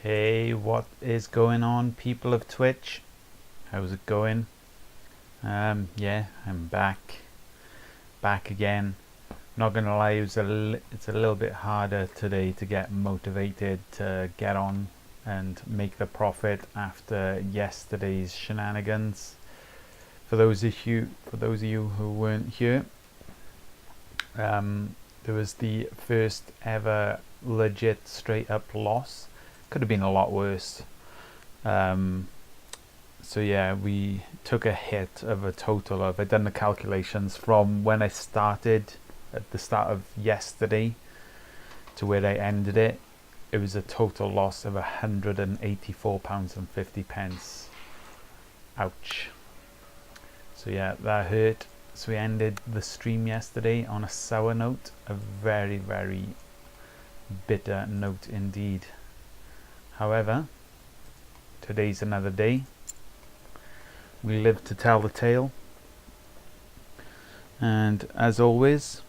Hey, what is going on, people of Twitch? How's it going? Yeah, I'm back again. Not gonna lie, it's a little bit harder today to get motivated to get on and make the profit after yesterday's shenanigans. For those of you who weren't here, there was the first ever legit straight up loss. Could have been a lot worse. So yeah, we took a hit of a total of, I've done the calculations from when I started at the start of yesterday to where I ended it. It was a total loss of £184.50. Ouch. So yeah, that hurt. So we ended the stream yesterday on a sour note, a very, very bitter note indeed. However, today's another day. We live to tell the tale. And as always,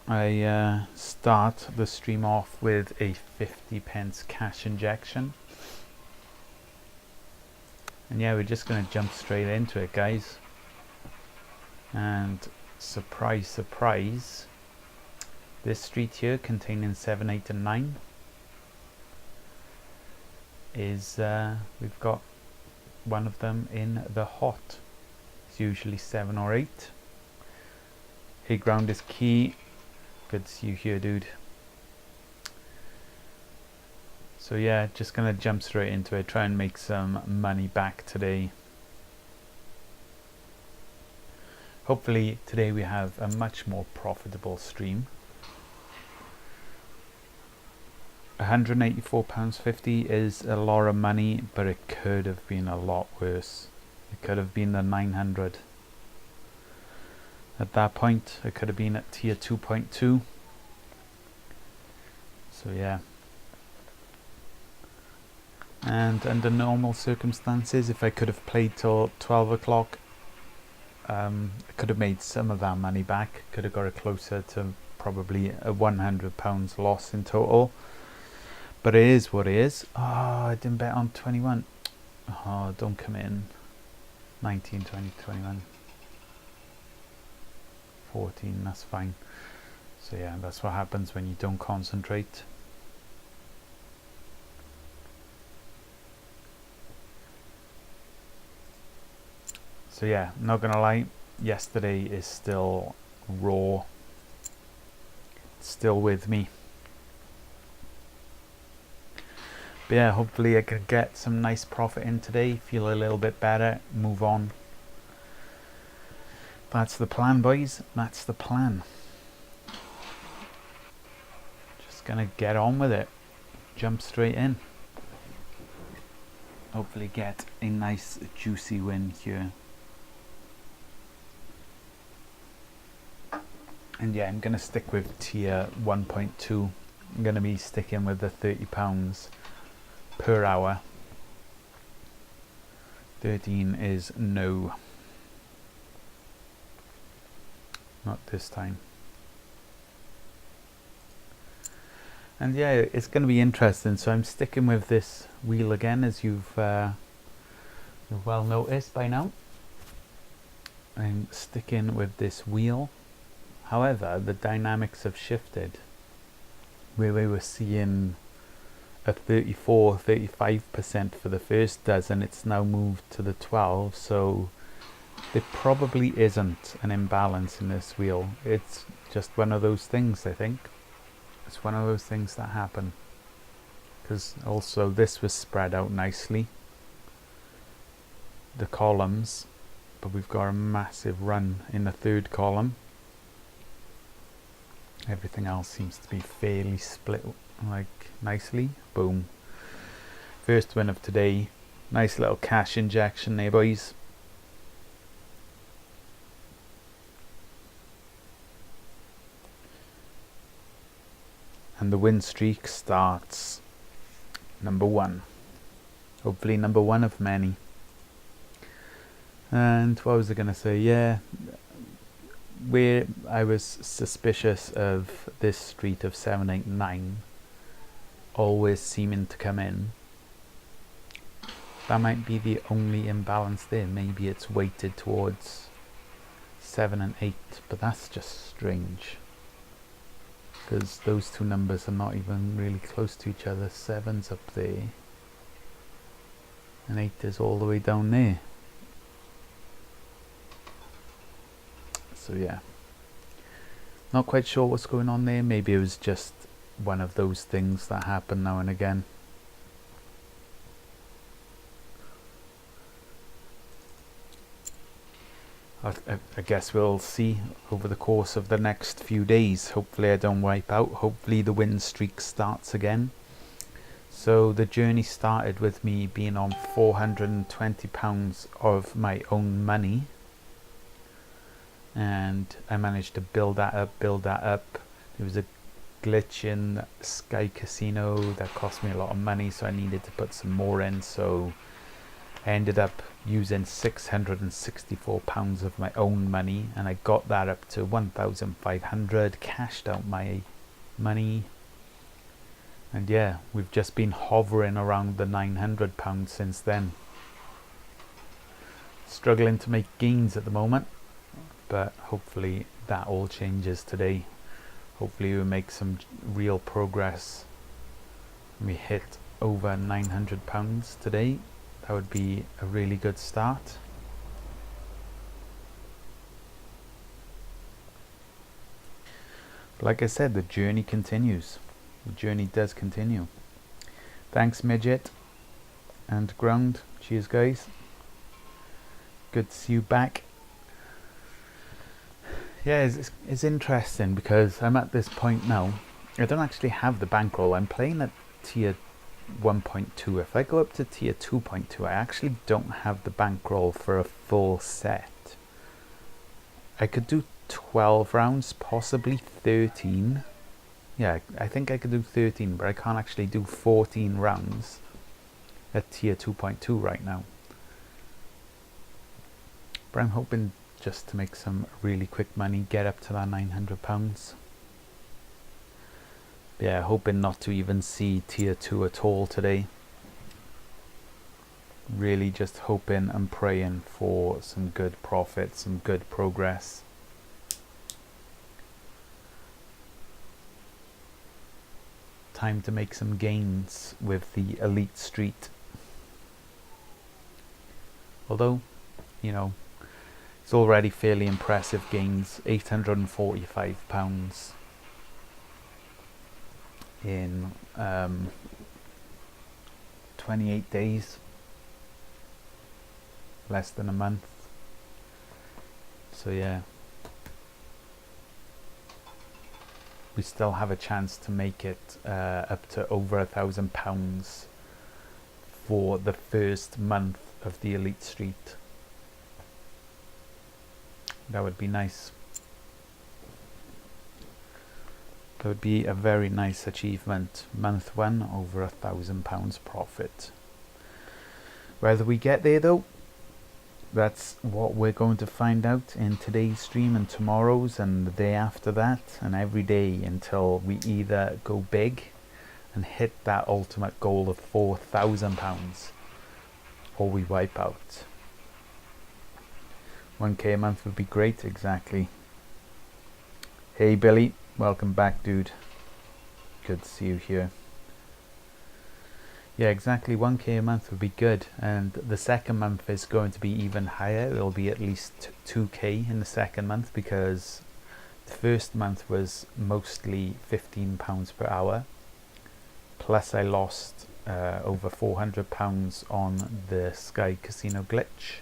I start the stream off with a 50p cash injection. And yeah, we're just going to jump straight into it, guys. And surprise, surprise, this street here containing 7, 8 and 9 is we've got one of them in the hot. It's usually 7 or 8. Hey, ground is key. Good to see you here, dude. So yeah, just gonna jump straight into it, try and make some money back today. Hopefully today we have a much more profitable stream. £184.50 is a lot of money, but it could have been a lot worse. It could have been the 900. At that point, it could have been at tier 2.2. So yeah. And under normal circumstances, if I could have played till 12 o'clock, I could have made some of that money back. Could have got it closer to probably a £100 loss in total. But it is what it is. Oh, I didn't bet on 21. Oh, don't come in. 19, 20, 21. 14, that's fine. So yeah, that's what happens when you don't concentrate. So yeah, not gonna lie, yesterday is still raw. It's still with me. But yeah, hopefully I can get some nice profit in today, feel a little bit better, move on. That's the plan, boys. That's the plan. Just gonna get on with it. Jump straight in. Hopefully get a nice juicy win here. And yeah, I'm gonna stick with tier 1.2. I'm gonna be sticking with the £30 per hour. 13 is no. Not this time. And yeah, it's going to be interesting. So I'm sticking with this wheel again, as you've well noticed by now. I'm sticking with this wheel. However, the dynamics have shifted. Where we were seeing a 34-35% for the first dozen, it's now moved to the 12. So there probably isn't an imbalance in this wheel. It's just one of those things, I think. It's one of those things that happen. Because also this was spread out nicely, the columns, but we've got a massive run in the third column. Everything else seems to be fairly split like nicely. Boom. First win of today. Nice little cash injection there, boys. And the win streak starts. Number 1. Hopefully number 1 of many. And what was I going to say? Yeah, where I was suspicious of this street of 7, 8, 9 always seeming to come in That might be the only imbalance there. Maybe it's weighted towards 7 and 8, but that's just strange. Because those two numbers are not even really close to each other. 7's up there. And 8 is all the way down there. So yeah. Not quite sure what's going on there. Maybe it was just one of those things that happen now and again. I guess we'll see over the course of the next few days. Hopefully I don't wipe out. Hopefully the win streak starts again. So the journey started with me being on £420 of my own money. And I managed to build that up. There was a glitch in Sky Casino that cost me a lot of money, so I needed to put some more in. So I ended up using £664 of my own money, and I got that up to 1,500, cashed out my money, and yeah, we've just been hovering around the £900 since then. Struggling to make gains at the moment, but hopefully that all changes today. Hopefully we make some real progress. We hit over £900 today. That would be a really good start. But like I said, the journey continues. The journey does continue. Thanks, Midget and Ground. Cheers, guys. Good to see you back. Yeah, it's interesting because I'm at this point now. I don't actually have the bankroll. I'm playing at tier 1.2. If I go up to tier 2.2, I actually don't have the bankroll for a full set. I could do 12 rounds, possibly 13. Yeah, I think I could do 13, but I can't actually do 14 rounds at tier 2.2 right now. But I'm hoping just to make some really quick money, get up to that £900. Yeah, hoping not to even see tier 2 at all today. Really just hoping and praying for some good profit, some good progress. Time to make some gains with the Elite Street. Although, you know, it's already fairly impressive gains. £845 in 28 days, less than a month. So yeah, we still have a chance to make it up to over £1,000 for the first month of the Elite Street. That would be nice. That would be a very nice achievement. Month 1, over £1,000 profit. Whether we get there though, that's what we're going to find out in today's stream and tomorrow's and the day after that, and every day until we either go big and hit that ultimate goal of £4,000 or we wipe out. 1k a month would be great. Exactly. Hey Billy, welcome back, dude. Good to see you here. Yeah, exactly. 1k a month would be good, and the second month is going to be even higher. It'll be at least 2k in the second month, because the first month was mostly £15 per hour, plus I lost over £400 on the Sky Casino glitch.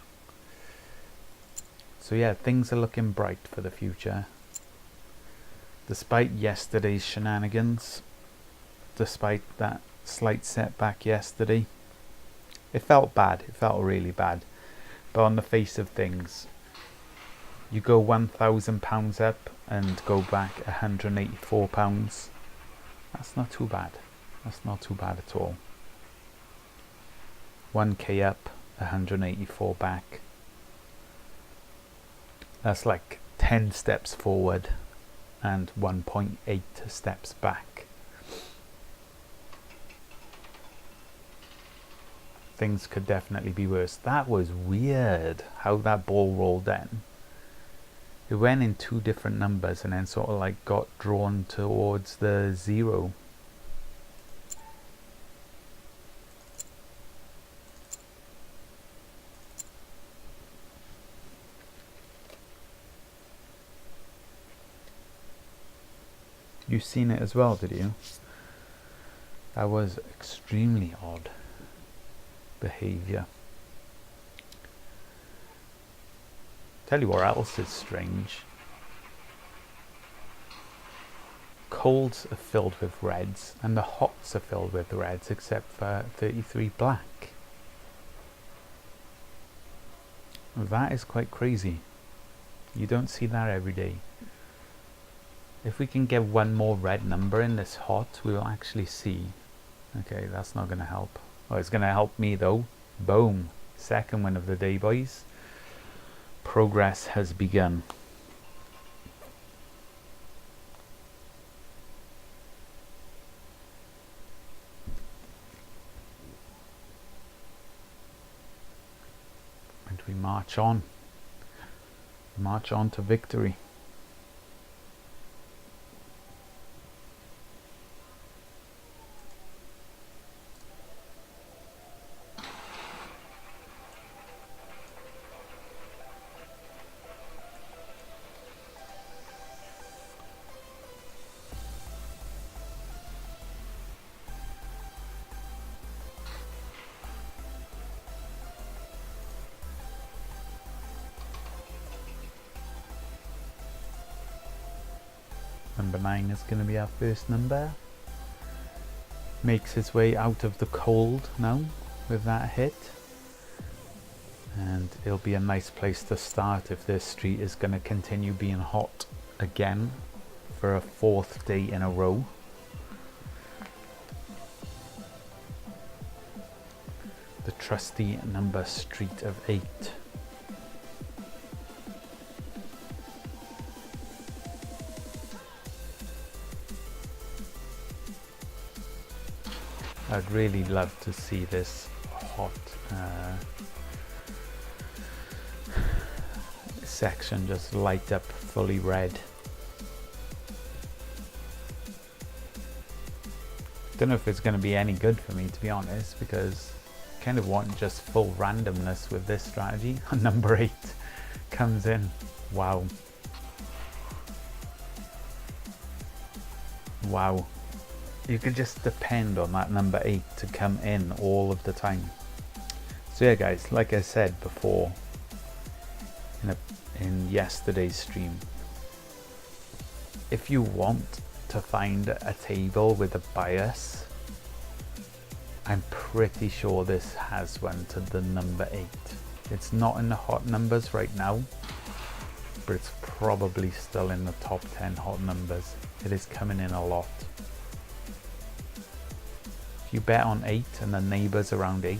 So yeah, things are looking bright for the future. Despite yesterday's shenanigans, despite that slight setback yesterday, it felt bad. It felt really bad. But on the face of things, you go £1,000 up and go back £184. That's not too bad. That's not too bad at all. 1k up, 184 back. That's like 10 steps forward and 1.8 steps back. things could definitely be worse. That was weird how that ball rolled in. It went in two different numbers and then sort of like got drawn towards the 0. You've seen it as well, did you? That was extremely odd behavior. Tell you what else is strange. Colds are filled with reds and the hots are filled with reds except for 33 black. That is quite crazy. You don't see that every day. If we can get one more red number in this hot, we will actually see. Okay, that's not going to help. Oh, it's going to help me though. Boom. Second win of the day, boys. Progress has begun. And we march on. March on to victory. Number 9 is going to be our first number. Makes his way out of the cold now with that hit. And it'll be a nice place to start if this street is going to continue being hot again for a 4th day in a row. The trusty number street of 8. I'd really love to see this hot section just light up fully red. Don't know if it's going to be any good for me, to be honest, because I kind of want just full randomness with this strategy. Number 8 comes in. Wow. Wow. You could just depend on that number 8 to come in all of the time. So yeah guys, like I said before in yesterday's stream, if you want to find a table with a bias, I'm pretty sure this has one to the number 8. It's not in the hot numbers right now, but it's probably still in the top 10 hot numbers. It is coming in a lot. You bet on 8 and the neighbours around 8.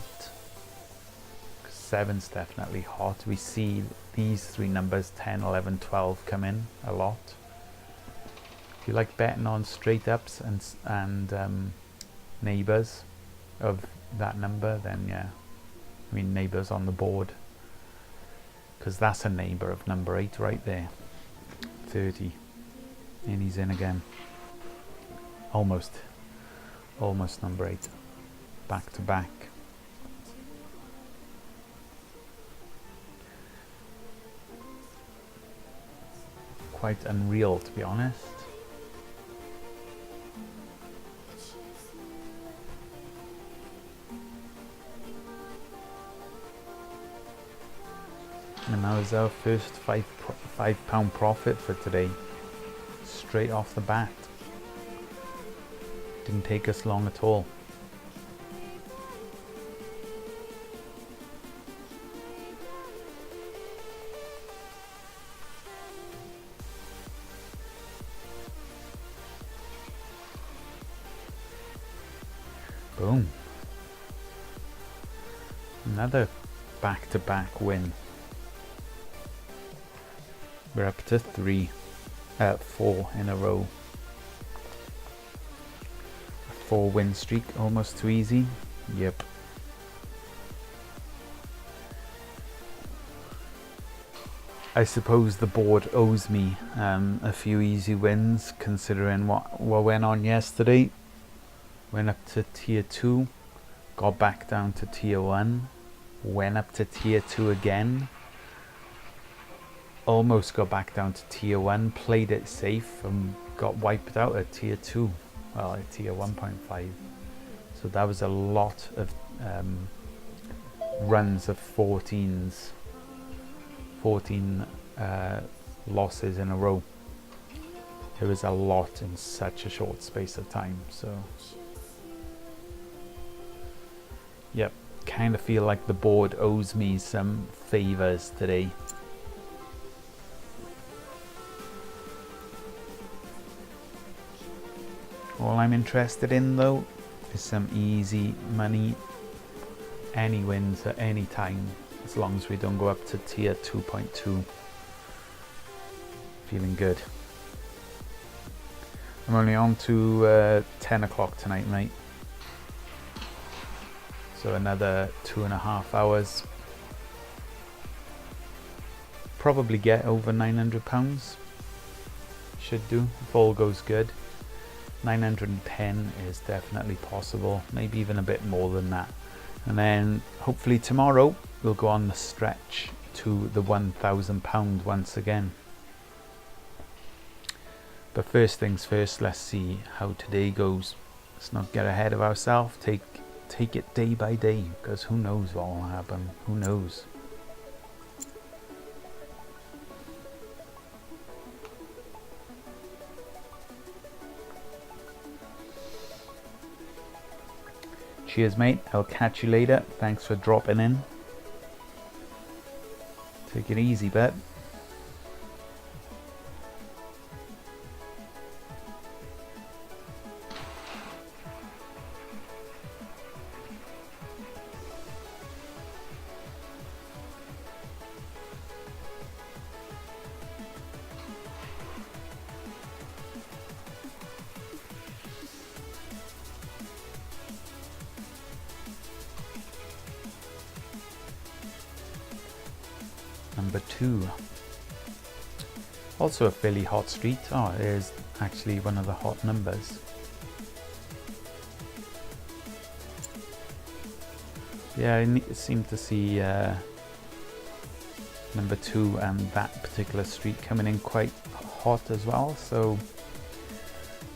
7's definitely hot. We see these 3 numbers 10, 11, 12 come in a lot. If you like betting on straight ups and neighbours of that number, then yeah, I mean neighbours on the board, because that's a neighbour of number 8 right there. 30, and he's in again. Almost number 8, back to back. Quite unreal, to be honest. And that was our first £5 profit for today, straight off the bat. Didn't take us long at all. Boom. Another back-to-back win. We're up to 4 in a row. 4 win streak, almost too easy. Yep. I suppose the board owes me a few easy wins, considering what went on yesterday. Went up to tier 2, got back down to tier 1, went up to tier 2 again, almost got back down to tier 1, played it safe and got wiped out at tier 2, well at tier 1.5. So that was a lot of runs of 14 losses in a row. It was a lot in such a short space of time. So yep, kind of feel like the board owes me some favors today. All I'm interested in though is some easy money, any wins at any time, as long as we don't go up to tier 2.2. Feeling good. I'm only on to 10 o'clock tonight, mate. So another 2.5 hours. Probably get over £900. Should do, if all goes good. 910 is definitely possible, maybe even a bit more than that. And then hopefully tomorrow we'll go on the stretch to the £1,000 once again. But first things first, let's see how today goes. Let's not get ahead of ourselves. Take it day by day, because who knows what will happen. Who knows? Cheers, mate. I'll catch you later. Thanks for dropping in. Take it easy, bet. Number 2. Also a fairly hot street. Oh, it is actually one of the hot numbers. Yeah, I seem to see number 2 and that particular street coming in quite hot as well, so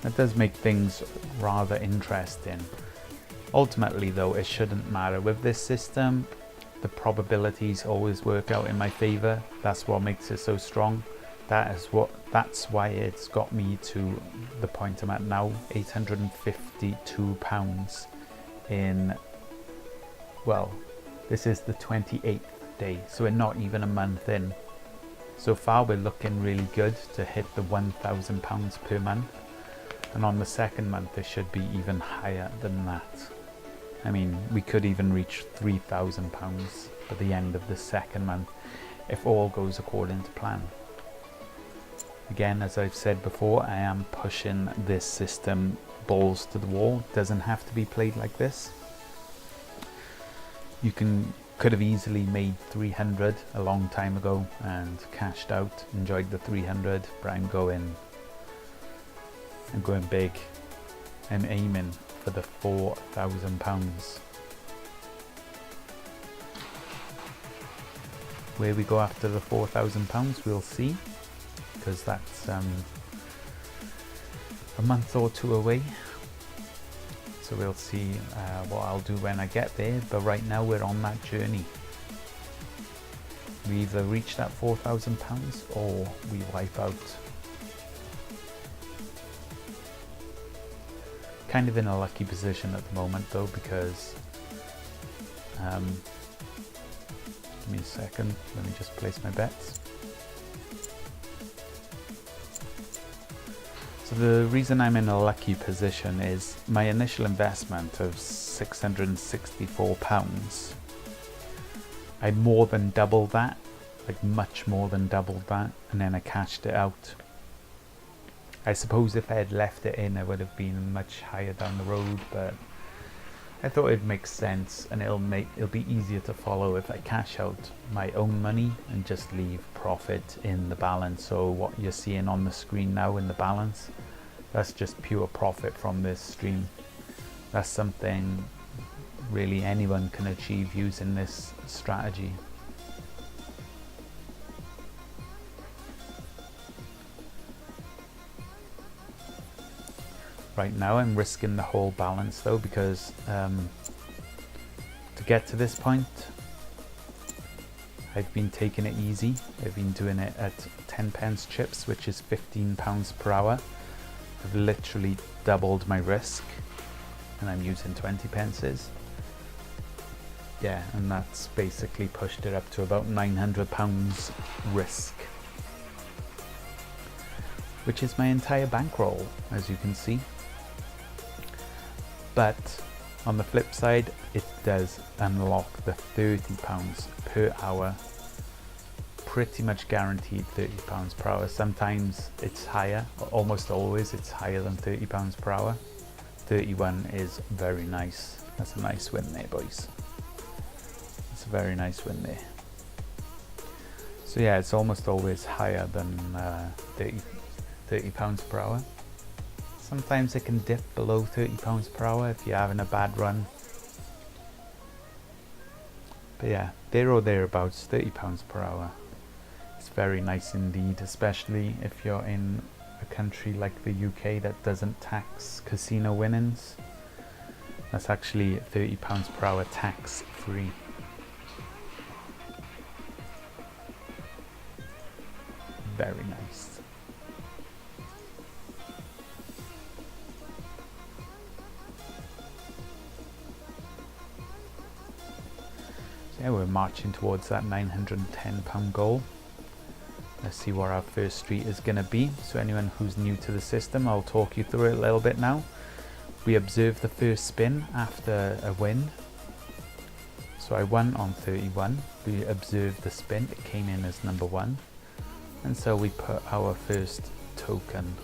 that does make things rather interesting. Ultimately though, it shouldn't matter with this system. The probabilities always work out in my favor. That's what makes it so strong. That's why it's got me to the point I'm at now, £852 in, well, this is the 28th day, so we're not even a month in. So far we're looking really good to hit the £1,000 per month, and on the second month it should be even higher than that. I mean, we could even reach £3,000 at the end of the second month if all goes according to plan. Again, as I've said before, I am pushing this system balls to the wall. It doesn't have to be played like this. You could have easily made 300 a long time ago and cashed out, enjoyed the 300, but I'm going big. I'm aiming for the £4,000. Where we go after the £4,000 we'll see, because that's a month or two away, so we'll see what I'll do when I get there. But right now we're on that journey. We either reach that £4,000 or we wipe out. Kind of in a lucky position at the moment though, because give me a second, let me just place my bets. So the reason I'm in a lucky position is my initial investment of £664, I more than doubled that, like much more than doubled that, and then I cashed it out. I suppose if I had left it in, it would have been much higher down the road, but I thought it'd make sense, and it'll be easier to follow if I cash out my own money and just leave profit in the balance. So what you're seeing on the screen now in the balance, that's just pure profit from this stream. That's something really anyone can achieve using this strategy. Right now I'm risking the whole balance though, because to get to this point I've been taking it easy. I've been doing it at 10 pence chips, which is £15 per hour. I've literally doubled my risk and I'm using 20 pences. Yeah, and that's basically pushed it up to about £900 risk, which is my entire bankroll, as you can see. But on the flip side, it does unlock the £30 per hour, pretty much guaranteed £30 per hour. Sometimes it's higher, almost always it's higher than £30 per hour. 31 is very nice. That's a nice win there, boys. It's a very nice win there. So yeah, it's almost always higher than £30 per hour. Sometimes it can dip below £30 per hour if you're having a bad run. But yeah, there or thereabouts, £30 per hour. It's very nice indeed, especially if you're in a country like the UK that doesn't tax casino winnings. That's actually £30 per hour tax free. Very nice. So yeah, we're marching towards that £910 goal. Let's see what our first street is going to be. So anyone who's new to the system, I'll talk you through it a little bit now. We observe the first spin after a win. So I won on 31. We observed the spin, it came in as number 1. And so we put our first token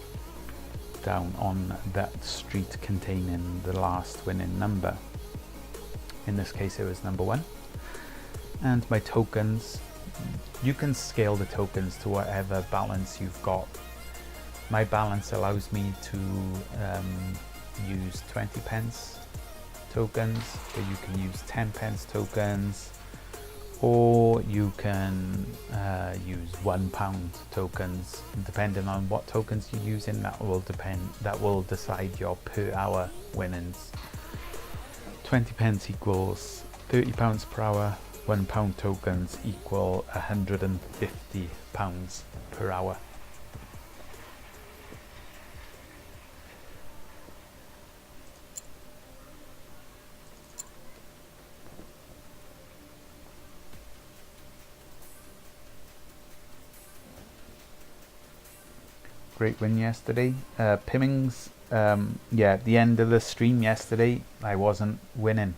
down on that street containing the last winning number. In this case it was number 1. And my tokens, you can scale the tokens to whatever balance you've got. My balance allows me to use 20 pence tokens, but you can use 10 pence tokens, or you can use £1 tokens. Depending on what tokens you're using, that will decide your per hour winnings. 20 pence equals £30 per hour. £1 tokens equal £150 per hour. Great win yesterday. Pimmings, yeah, at the end of the stream yesterday, I wasn't winning.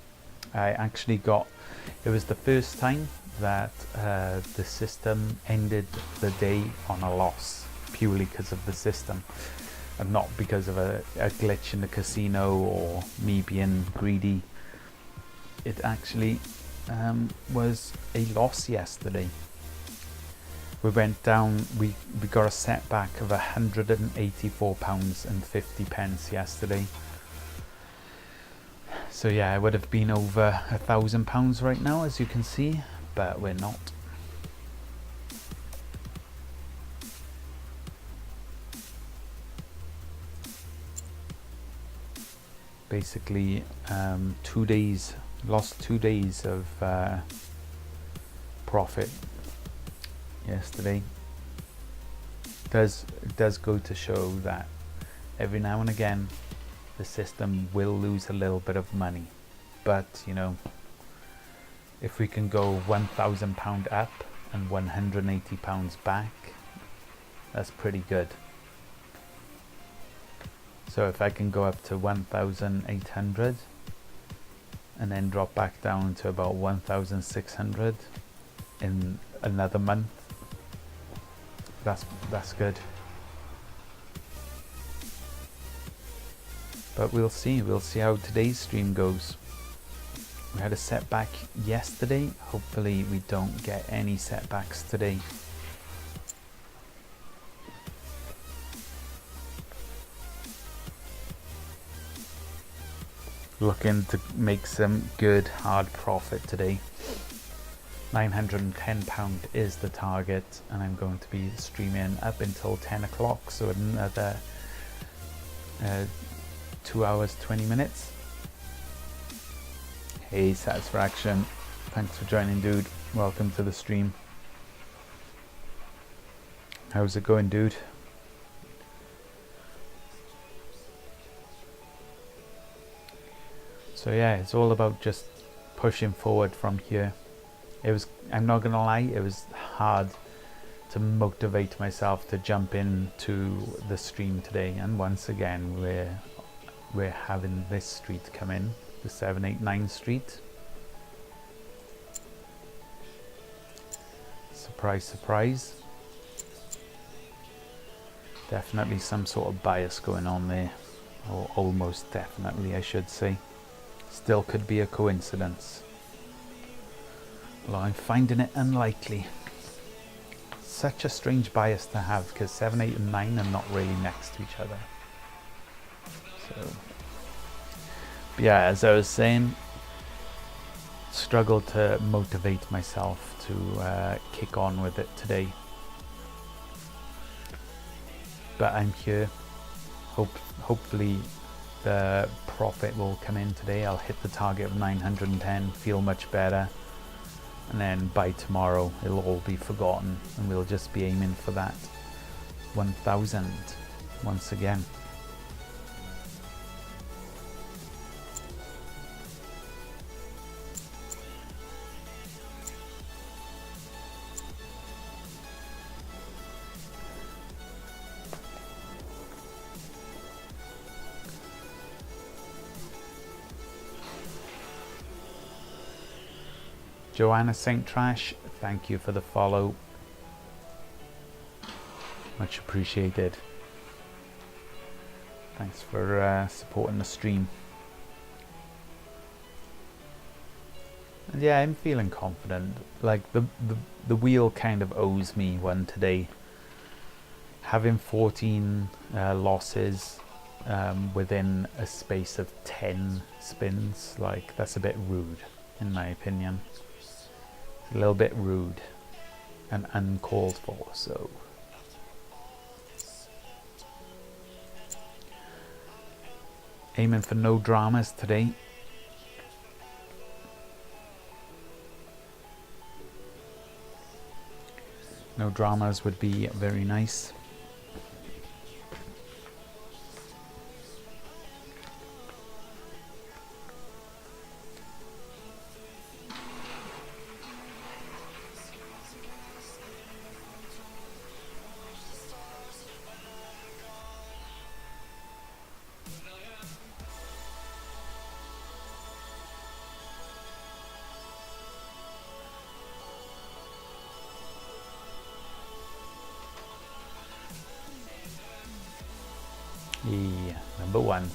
I actually got, it was the first time that the system ended the day on a loss, purely because of the system and not because of a glitch in the casino or me being greedy. It actually was a loss yesterday. We went down, we got a setback of £184.50 yesterday. So yeah, I would have been over £1,000 right now, as you can see, but we're not. Basically, 2 days, lost 2 days of profit yesterday. It does go to show that every now and again the system will lose a little bit of money, but you know, if we can go £1,000 up and £180 back, that's pretty good. So if I can go up to 1,800 and then drop back down to about 1,600 in another month, that's good. But we'll see how today's stream goes. We had a setback yesterday. Hopefully we don't get any setbacks today. Looking to make some good hard profit today. £910 is the target, and I'm going to be streaming up until 10 o'clock, so another 2 hours 20 minutes. Hey Satisfaction, thanks for joining, dude. Welcome to the stream. How's it going, dude? So yeah, it's all about just pushing forward from here. I'm not gonna lie, it was hard to motivate myself to jump into the stream today, and once again we're having this street come in, the 789 street. Surprise, surprise. Definitely some sort of bias going on there, or almost definitely, I should say. Still could be a coincidence. Well, I'm finding it unlikely. Such a strange bias to have, because 7, 8 and 9 are not really next to each other. So, but yeah, as I was saying, struggled to motivate myself to kick on with it today. But I'm here. Hopefully the profit will come in today. I'll hit the target of 910, feel much better. And then by tomorrow it'll all be forgotten, and we'll just be aiming for that 1000 once again. Joanna St. Trash, thank you for the follow. Much appreciated. Thanks for supporting the stream. And yeah, I'm feeling confident. Like the wheel kind of owes me one today. Having 14 losses within a space of 10 spins, like that's a bit rude in my opinion. A little bit rude and uncalled for, so aiming for no dramas today. No dramas would be very nice. Yeah, number 1.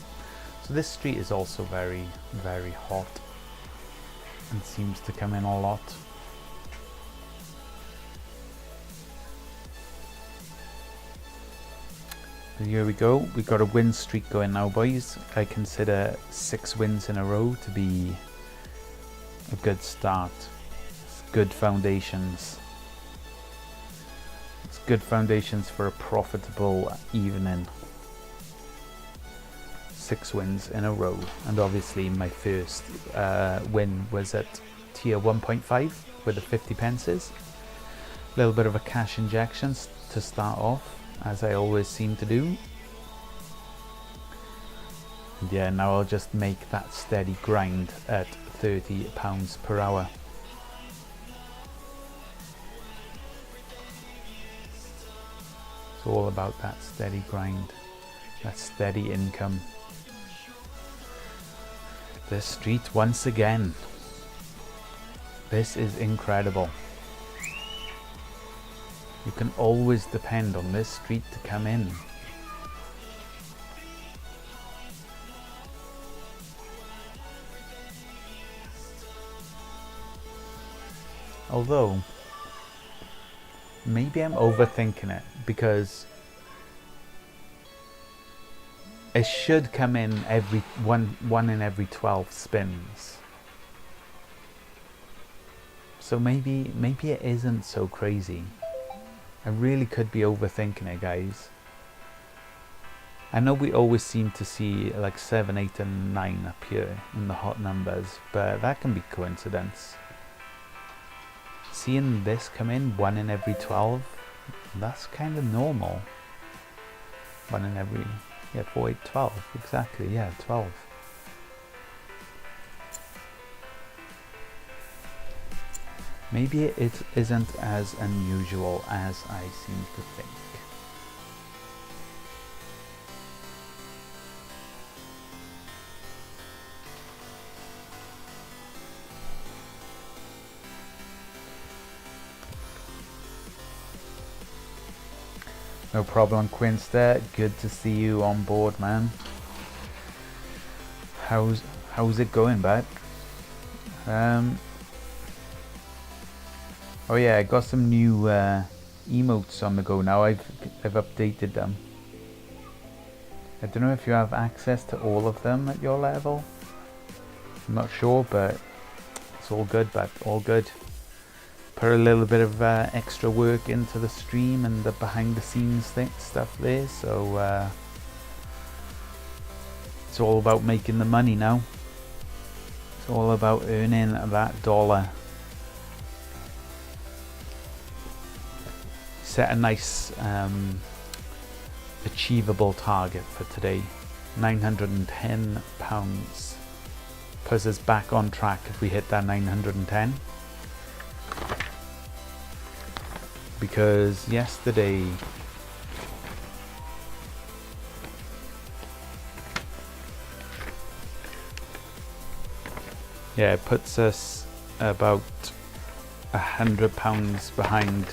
So this street is also very, very hot and seems to come in a lot. But here we go. We've got a win streak going now, boys. I consider 6 wins in a row to be a good start. It's good foundations. It's good foundations for a profitable evening. 6 wins in a row, and obviously my first win was at tier 1.5 with the 50 pences. A little bit of a cash injection to start off, as I always seem to do. And yeah, now I'll just make that steady grind at £30 per hour. It's all about that steady grind, that steady income. This street once again. This is incredible. You can always depend on this street to come in. Although, maybe I'm overthinking it, because it should come in every one in every 12 spins. So maybe it isn't so crazy. I really could be overthinking it, guys. I know we always seem to see like 7, 8 and 9 up here in the hot numbers, but that can be coincidence. Seeing this come in 1 in every 12, that's kind of normal. 1 in every, 4, 8, 12, exactly, 12. Maybe it isn't as unusual as I seem to think. No problem, Quinster. Good to see you on board, man. How's it going, bud? Oh yeah, I got some new emotes on the go now. I've updated them. I don't know if you have access to all of them at your level. I'm not sure, but it's all good, bud. All good. Put a little bit of extra work into the stream and the behind the scenes stuff there, so it's all about making the money now. It's all about earning that dollar. Set a nice achievable target for today. £910 puts us back on track if we hit that 910. Because yesterday it puts us about £100 behind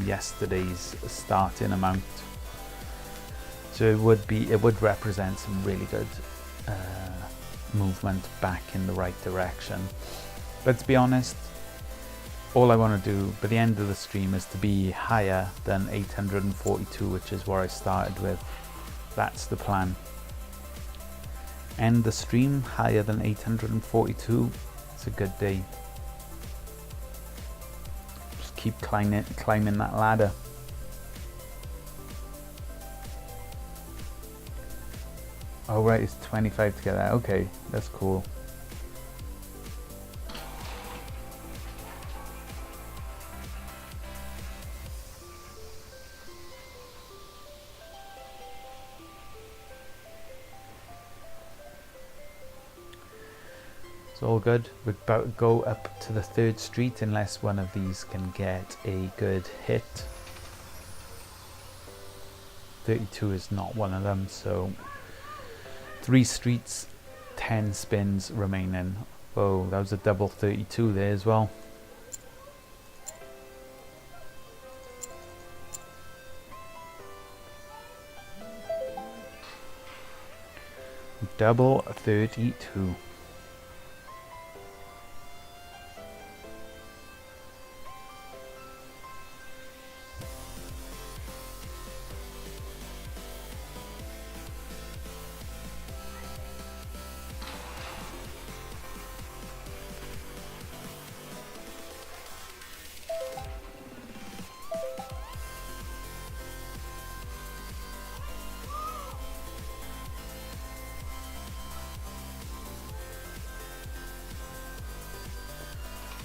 yesterday's starting amount. So it would represent some really good movement back in the right direction. But to be honest, all I want to do by the end of the stream is to be higher than 842, which is where I started with. That's the plan. End the stream higher than 842. It's a good day. Just keep climbing that ladder. Oh right, it's 25 together. Okay, that's cool. All good. We're about to go up to the 3rd street unless one of these can get a good hit. 32 is not one of them, so 3 streets, 10 spins remaining. Oh, that was a double 32 there as well. Double 32.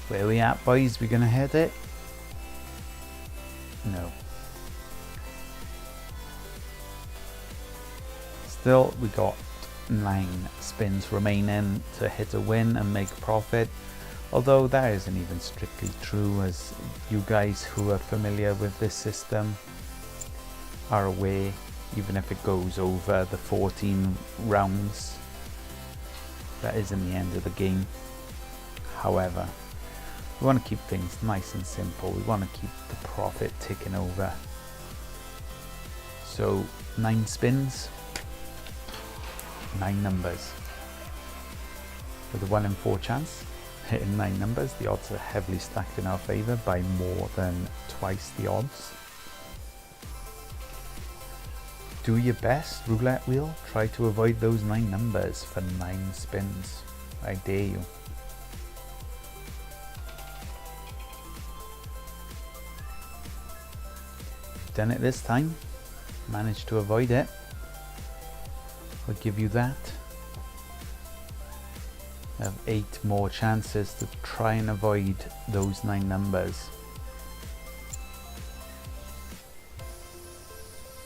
Where we at, boys? We gonna hit it? No. Still, we got 9 spins remaining to hit a win and make a profit. Although that isn't even strictly true, as you guys who are familiar with this system are aware, even if it goes over the 14 rounds, that isn't the end of the game. However, we want to keep things nice and simple. We want to keep the profit ticking over. So 9 spins, 9 numbers with a 1 in 4 chance. hitting 9 numbers. The odds are heavily stacked in our favour by more than twice the odds. Do your best, roulette wheel. Try to avoid those 9 numbers for 9 spins. I dare you. Done it this time. Managed to avoid it. I'll give you that. I have 8 more chances to try and avoid those 9 numbers.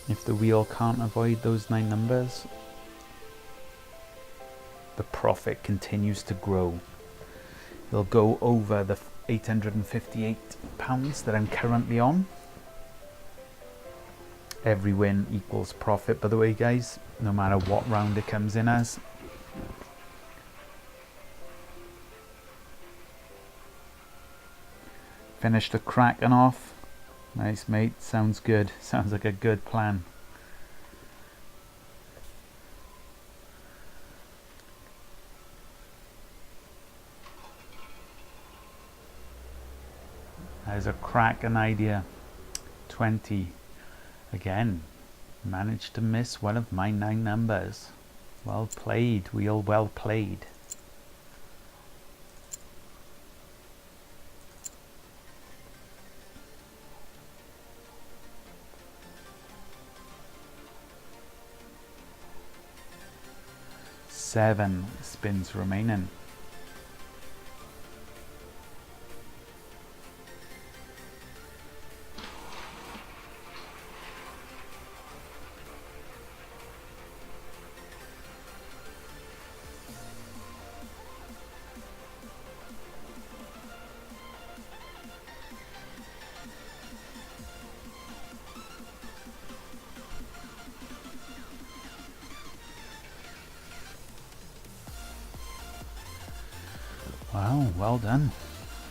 If the wheel can't avoid those 9 numbers, the profit continues to grow. It'll go over the £858 that I'm currently on. Every win equals profit, by the way, guys, no matter what round it comes in as. Finished the Kraken off. Nice, mate. Sounds good. Sounds like a good plan. There's a Kraken idea. 20. Again, managed to miss one of my 9 numbers. Well played, wheel, well played. Seven spins remaining. Wow, well done.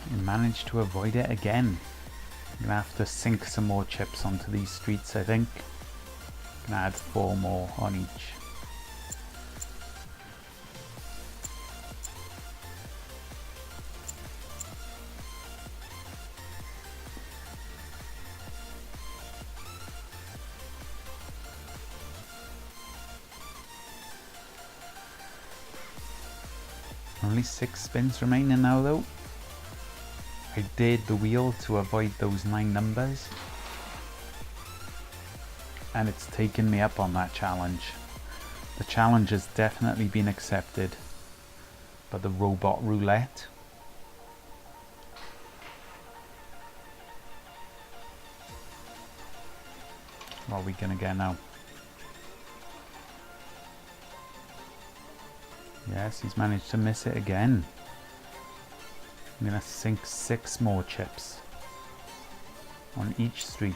You managed to avoid it again. I'm gonna have to sink some more chips onto these streets, I think. Gonna add 4 more on each. Only 6 spins remaining now though. I dared the wheel to avoid those 9 numbers. And it's taken me up on that challenge. The challenge has definitely been accepted. But the robot roulette. What are we gonna get now? Yes, he's managed to miss it again. I'm gonna sink 6 more chips on each street.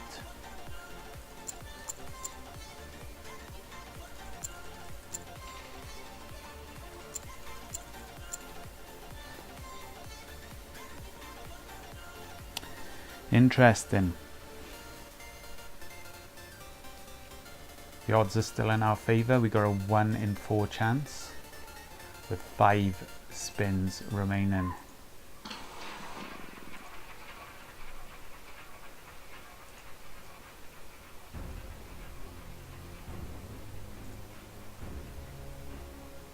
Interesting. The odds are still in our favour. We got a 1 in 4 chance with 5 spins remaining.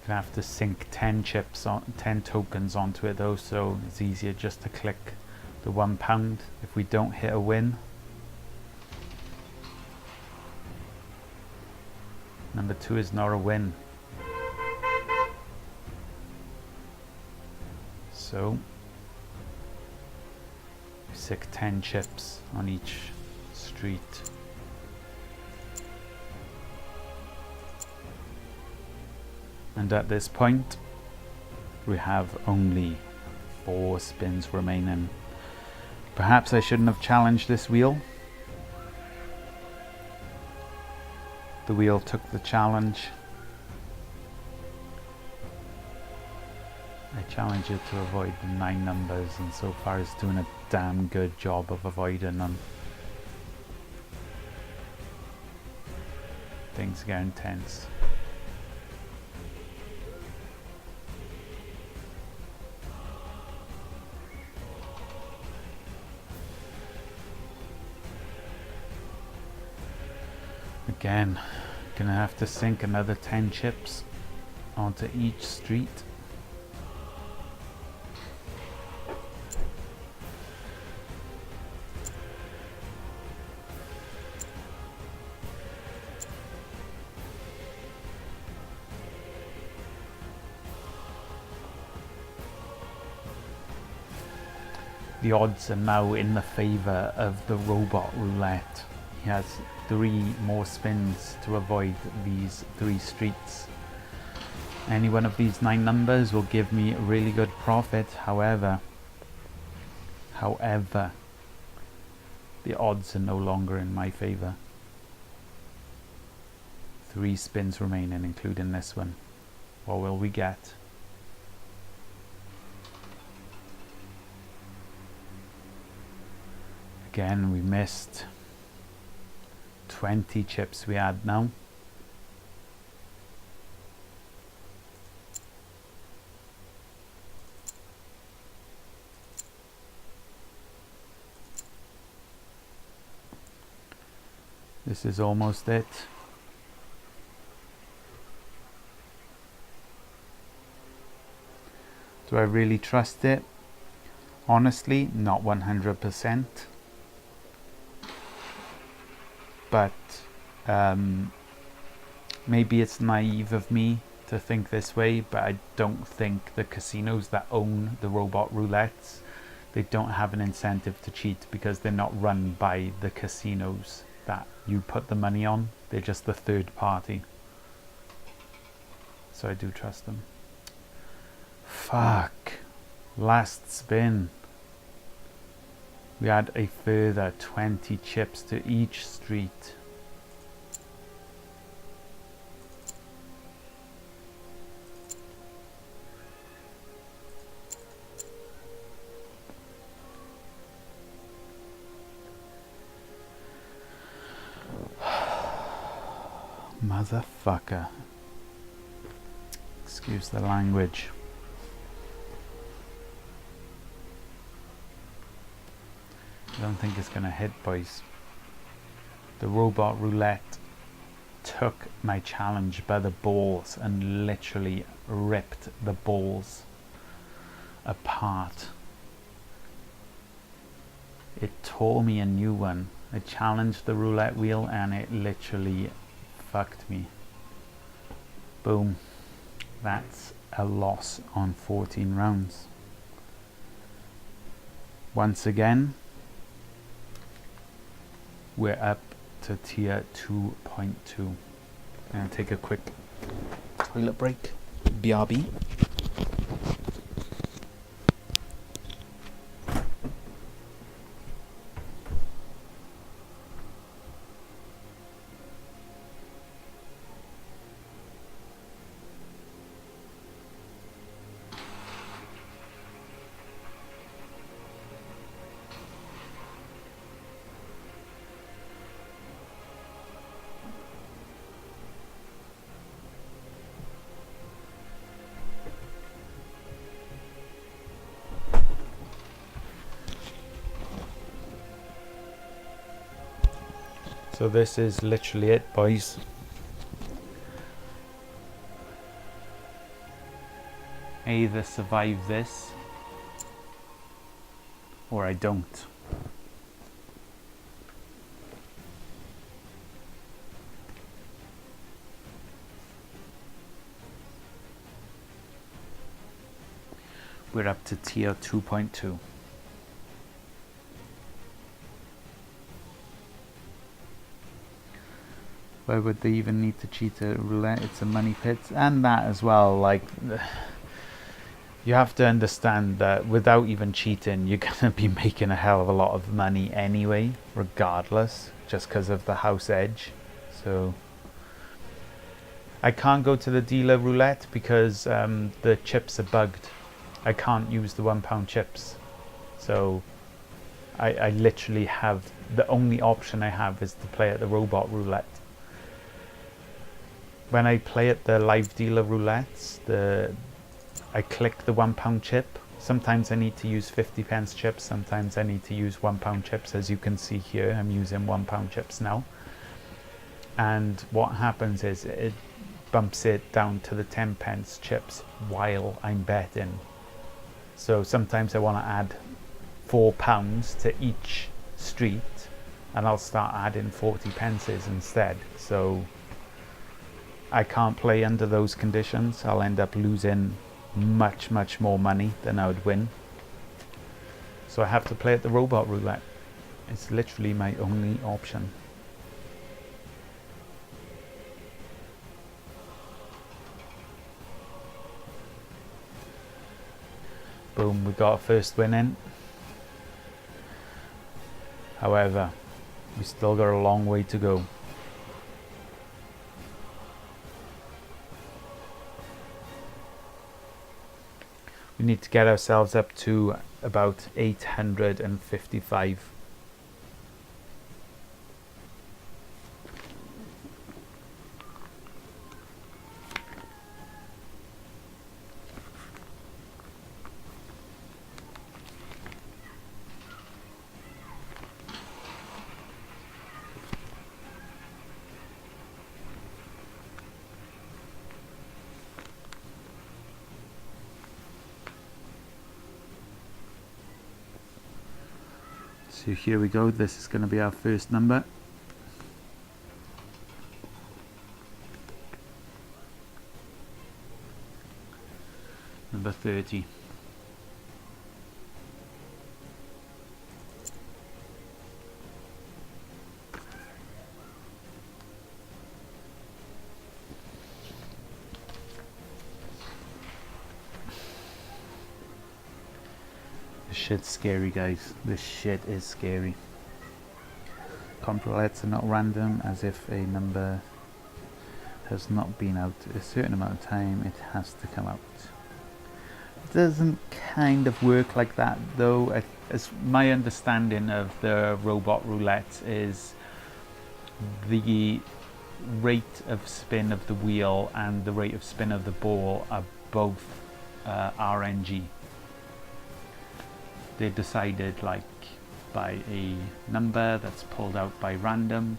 Gonna have to sink 10 chips on 10 tokens onto it though, so it's easier just to click the £1 if we don't hit a win. Number 2 is not a win. So sick 10 chips on each street. And at this point we have only 4 spins remaining. Perhaps I shouldn't have challenged this wheel. The wheel took the challenge. I challenge it to avoid the 9 numbers, and so far it's doing a damn good job of avoiding them. Things get intense. Again, gonna have to sink another 10 chips onto each street. The odds are now in the favour of the robot roulette. He has 3 more spins to avoid these 3 streets. Any one of these 9 numbers will give me a really good profit. However, the odds are no longer in my favour. 3 spins remaining, including this one. What will we get? Again, we missed 20 chips we had now. This is almost it. Do I really trust it? Honestly, not 100%. But maybe it's naive of me to think this way, but I don't think the casinos that own the robot roulettes, they don't have an incentive to cheat because they're not run by the casinos that you put the money on. They're just the third party. So I do trust them. Fuck. Last spin. We add a further 20 chips to each street. Motherfucker. Excuse the language. I don't think it's gonna hit, boys. The robot roulette took my challenge by the balls and literally ripped the balls apart. It tore me a new one. I challenged the roulette wheel and it literally fucked me. Boom. That's a loss on 14 rounds. Once again, we're up to tier 2.2. I'm gonna take a quick toilet break. BRB. So this is literally it, boys. I either survive this or I don't. We're up to tier 2.2. Why would they even need to cheat a roulette? It's a money pit. And that as well, like, you have to understand that without even cheating, you're going to be making a hell of a lot of money anyway, regardless, just because of the house edge. So I can't go to the dealer roulette because the chips are bugged. I can't use the £1 chips. So I literally have, the only option I have is to play at the robot roulette. When I play at the live dealer roulettes, I click the £1 chip. Sometimes I need to use 50p chips, sometimes I need to use £1 chips. As you can see here, I'm using £1 chips now. and what happens is it bumps it down to the 10 pence chips while I'm betting. So sometimes I want to add £4 to each street, and I'll start adding 40 pences instead. So I can't play under those conditions. I'll end up losing much more money than I would win. So I have to play at the robot roulette. It's literally my only option. Boom, we got a first win in. However, we still got a long way to go. We need to get ourselves up to about 855. So here we go, this is going to be our first number. Number 30. This shit's scary, guys. This shit is scary. Comp roulettes are not random, as if a number has not been out a certain amount of time, it has to come out. It doesn't kind of work like that though. As my understanding of the robot roulette is the rate of spin of the wheel and the rate of spin of the ball are both RNG. They're decided like by a number that's pulled out by random,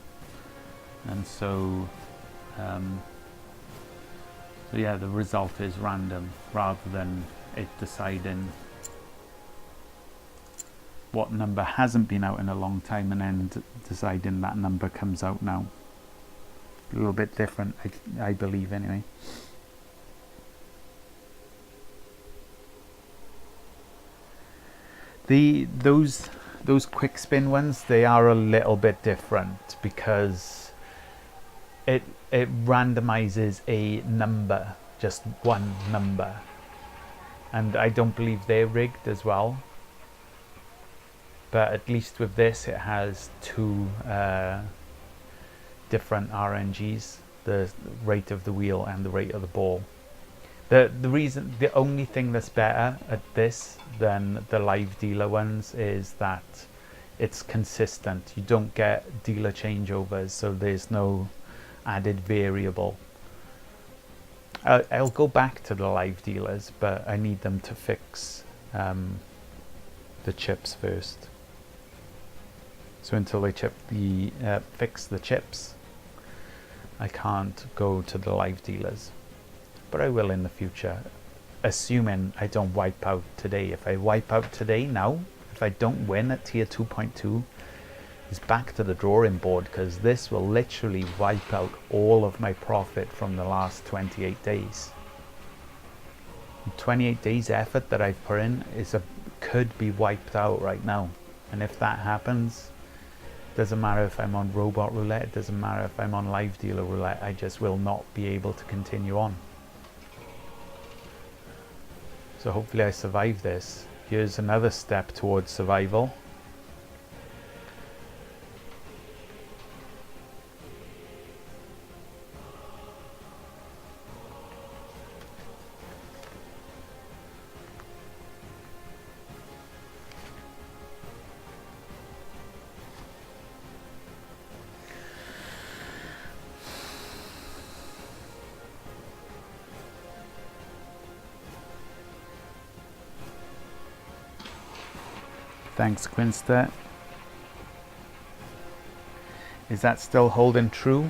and so yeah, the result is random rather than it deciding what number hasn't been out in a long time and then deciding that number comes out now. A little bit different, I believe anyway. Those quick spin ones, they are a little bit different because it randomizes a number, just one number, and I don't believe they're rigged as well. But at least with this, it has two different RNGs: the rate of the wheel and the rate of the ball. The only thing that's better at this than the live dealer ones is that it's consistent. You don't get dealer changeovers, so there's no added variable. I'll go back to the live dealers, but I need them to fix the chips first. So until they fix the chips, I can't go to the live dealers. But I will in the future, assuming I don't wipe out today. If I wipe out today now, if I don't win at tier 2.2, it's back to the drawing board, because this will literally wipe out all of my profit from the last 28 days. 28 days effort that I've put in could be wiped out right now. And if that happens, doesn't matter if I'm on robot roulette, it doesn't matter if I'm on live dealer roulette, I just will not be able to continue on. So hopefully I survive this. Here's another step towards survival. Thanks, Quinster. Is that still holding true?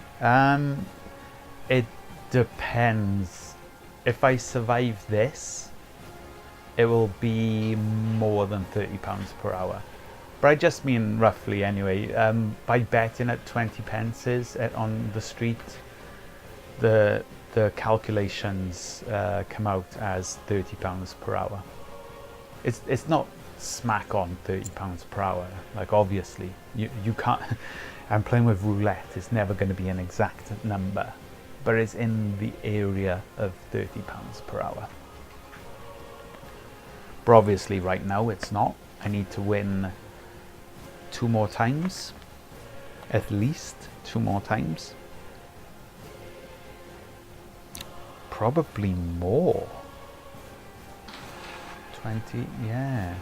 It depends. If I survive this, it will be more than £30 per hour. But I just mean roughly anyway. By betting at 20 pences on the street, the calculations come out as £30 per hour. It's not smack on £30 per hour. Like, obviously you can't. I'm playing with roulette. It's never going to be an exact number, but it's in the area of £30 per hour. But obviously right now it's not. I need to win 2 more times, at least 2 more times, probably more. 20, yeah,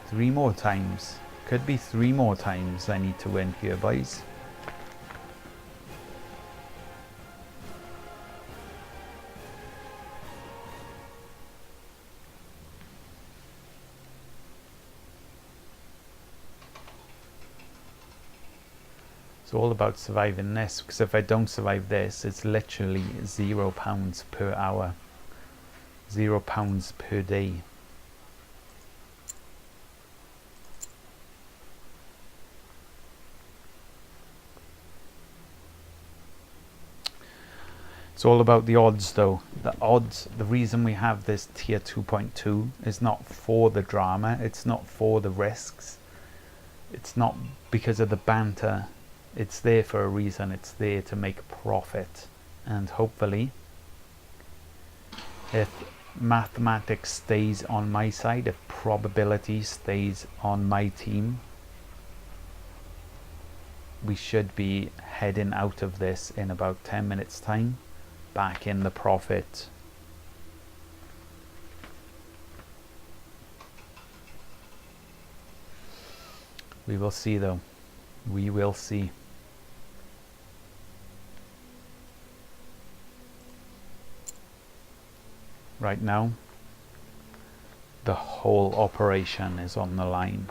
3 more times. Could be 3 more times I need to win here, boys. It's all about surviving this, because if I don't survive this, it's literally £0 per hour, £0 per day. It's all about the odds though. The odds, the reason we have this tier 2.2 is not for the drama, it's not for the risks, it's not because of the banter. It's there for a reason. It's there to make profit, and hopefully if mathematics stays on my side, if probability stays on my team, we should be heading out of this in about 10 minutes time, back in the profit. We will see though. We will see. Right now, the whole operation is on the line.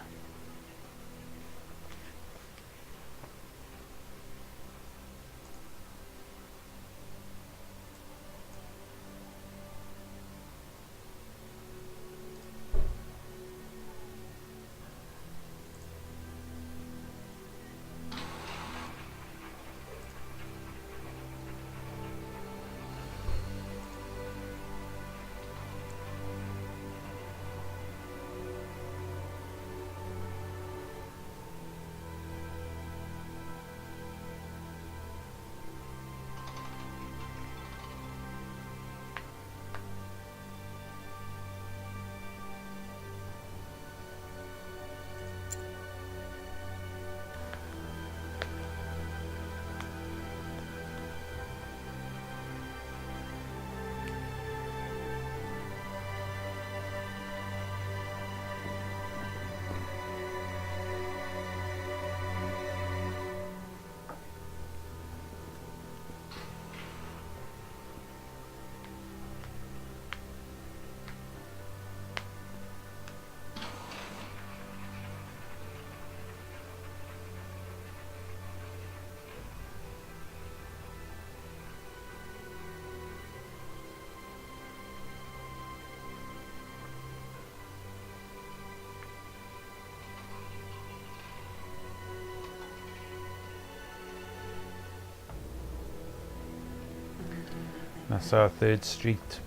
That's our 3rd street,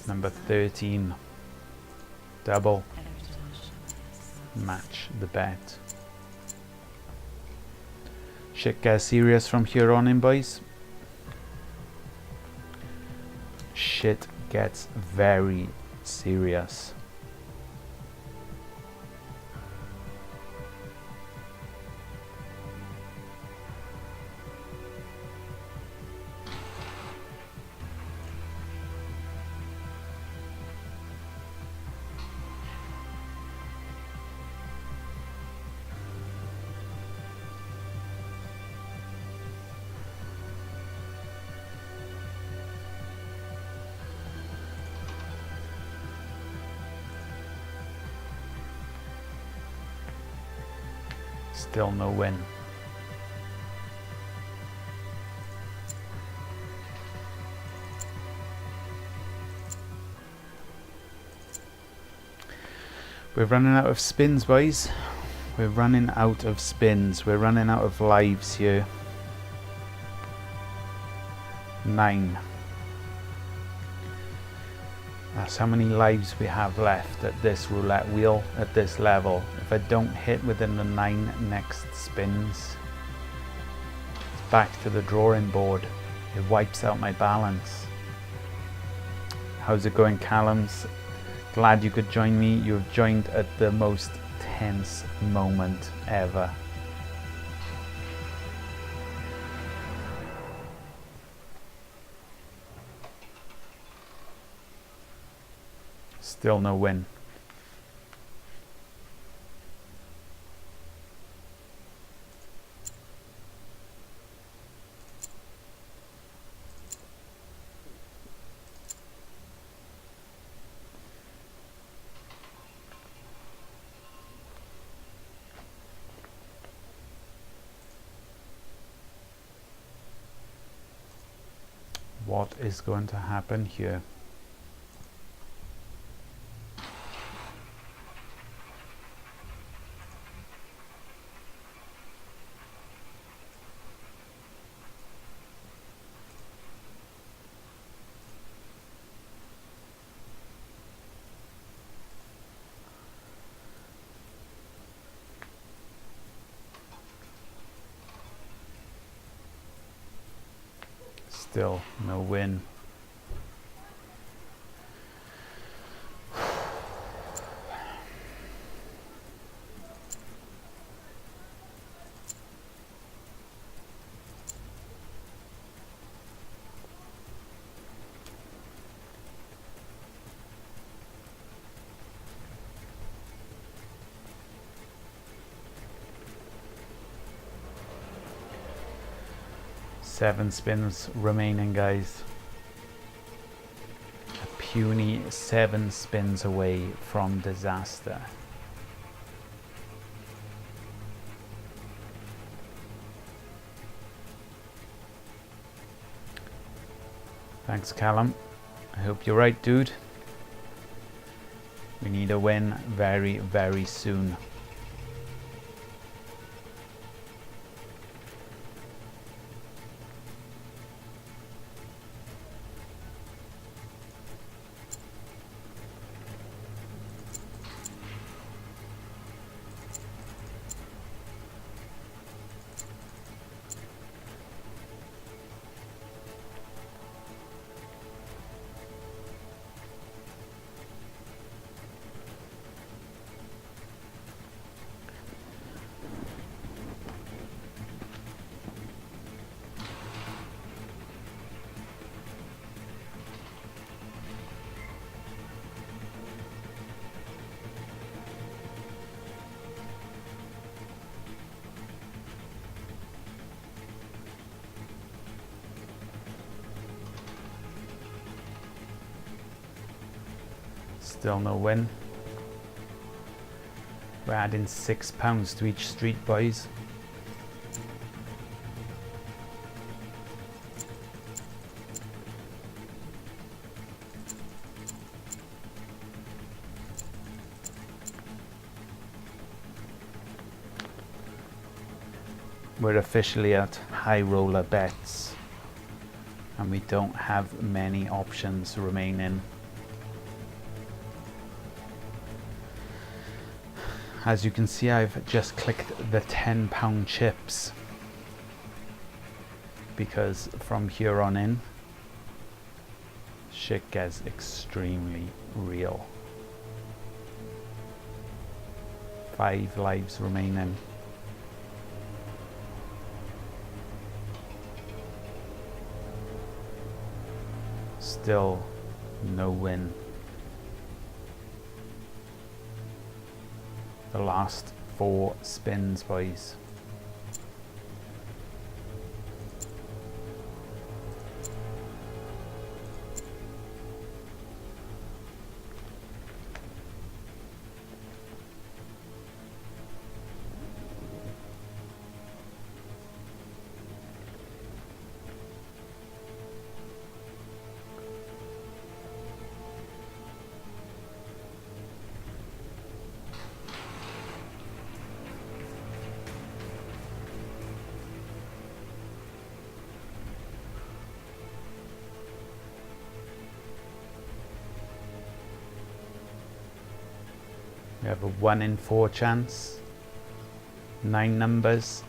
number 13, double, match the bet. Shit gets serious from here on in, boys. Shit gets very serious. Still no win. We're running out of spins, boys. We're running out of spins. We're running out of lives here. 9. That's how many lives we have left at this roulette wheel at this level. If I don't hit within the 9 next spins, it's back to the drawing board. It wipes out my balance. How's it going, Callums? Glad you could join me. You've joined at the most tense moment ever. Still no win. What is going to happen here? Still no win. Seven spins remaining, guys. A puny 7 spins away from disaster. Thanks, Callum. I hope you're right, dude. We need a win very, very soon. Still no win. We're adding £6 to each street, boys. We're officially at high roller bets and we don't have many options remaining. As you can see, I've just clicked the £10 chips because from here on in, shit gets extremely real. 5 lives remaining. Still no win. The last 4 spins, boys. We have a 1 in 4 chance. 9 numbers.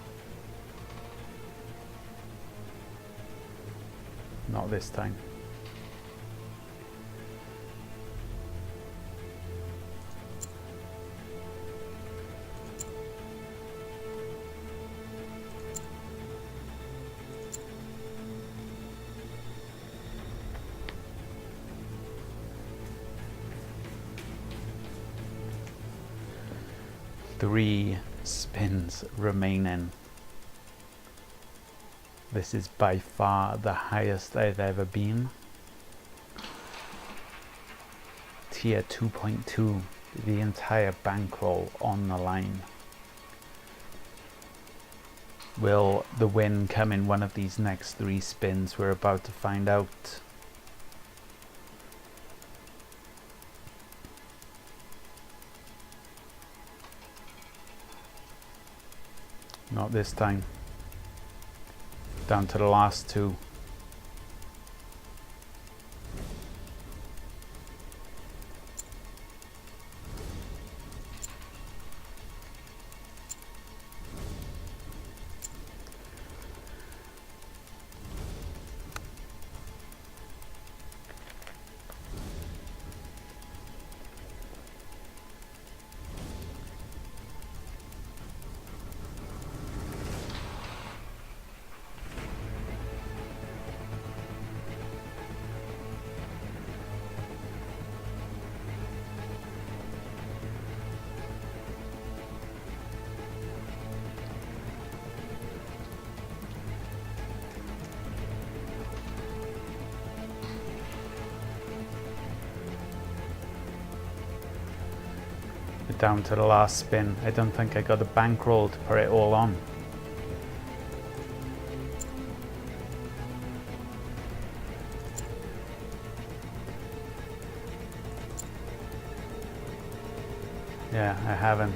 Not this time. Three spins remaining. This is by far the highest I've ever been. Tier 2.2, the entire bankroll on the line. Will the win come in one of these next 3 spins? We're about to find out. Not this time. Down to the last 2. Down to the last spin. I don't think I got a bankroll to put it all on. Yeah, I haven't.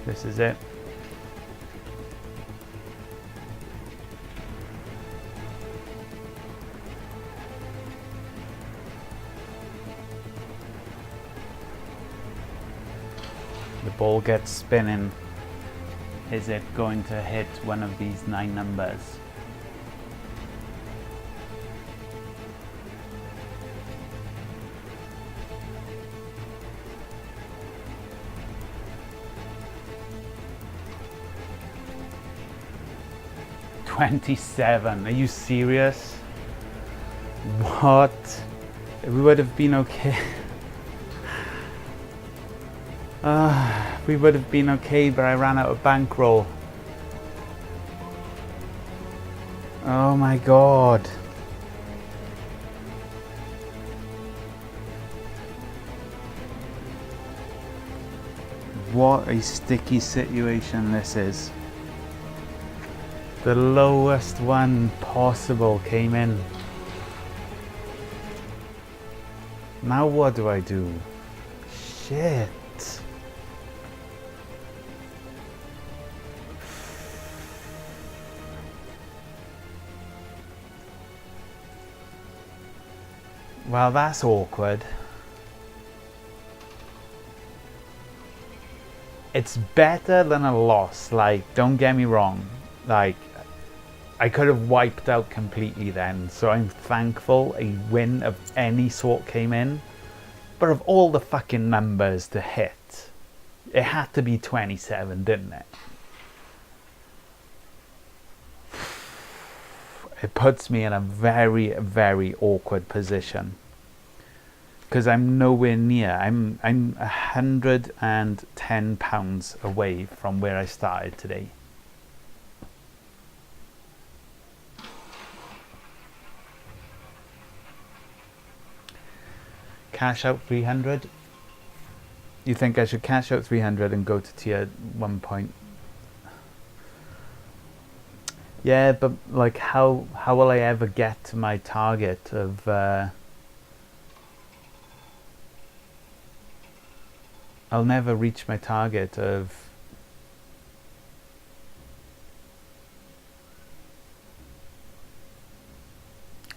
This is it. The ball gets spinning. Is it going to hit one of these 9 numbers? $27. Are you serious? What? We would have been okay. We would have been okay, but I ran out of bankroll. Oh my god. What a sticky situation this is. The lowest one possible came in. Now what do I do? Shit. Well, that's awkward. It's better than a loss, like, don't get me wrong. Like, I could have wiped out completely then, so I'm thankful a win of any sort came in. But of all the fucking numbers to hit, it had to be 27, didn't it? It puts me in a very, very awkward position. Because I'm nowhere near. I'm £110 away from where I started today. Cash out 300. You think I should cash out 300 and go to tier 1 point? Yeah, but like how will I ever get to my target of I'll never reach my target of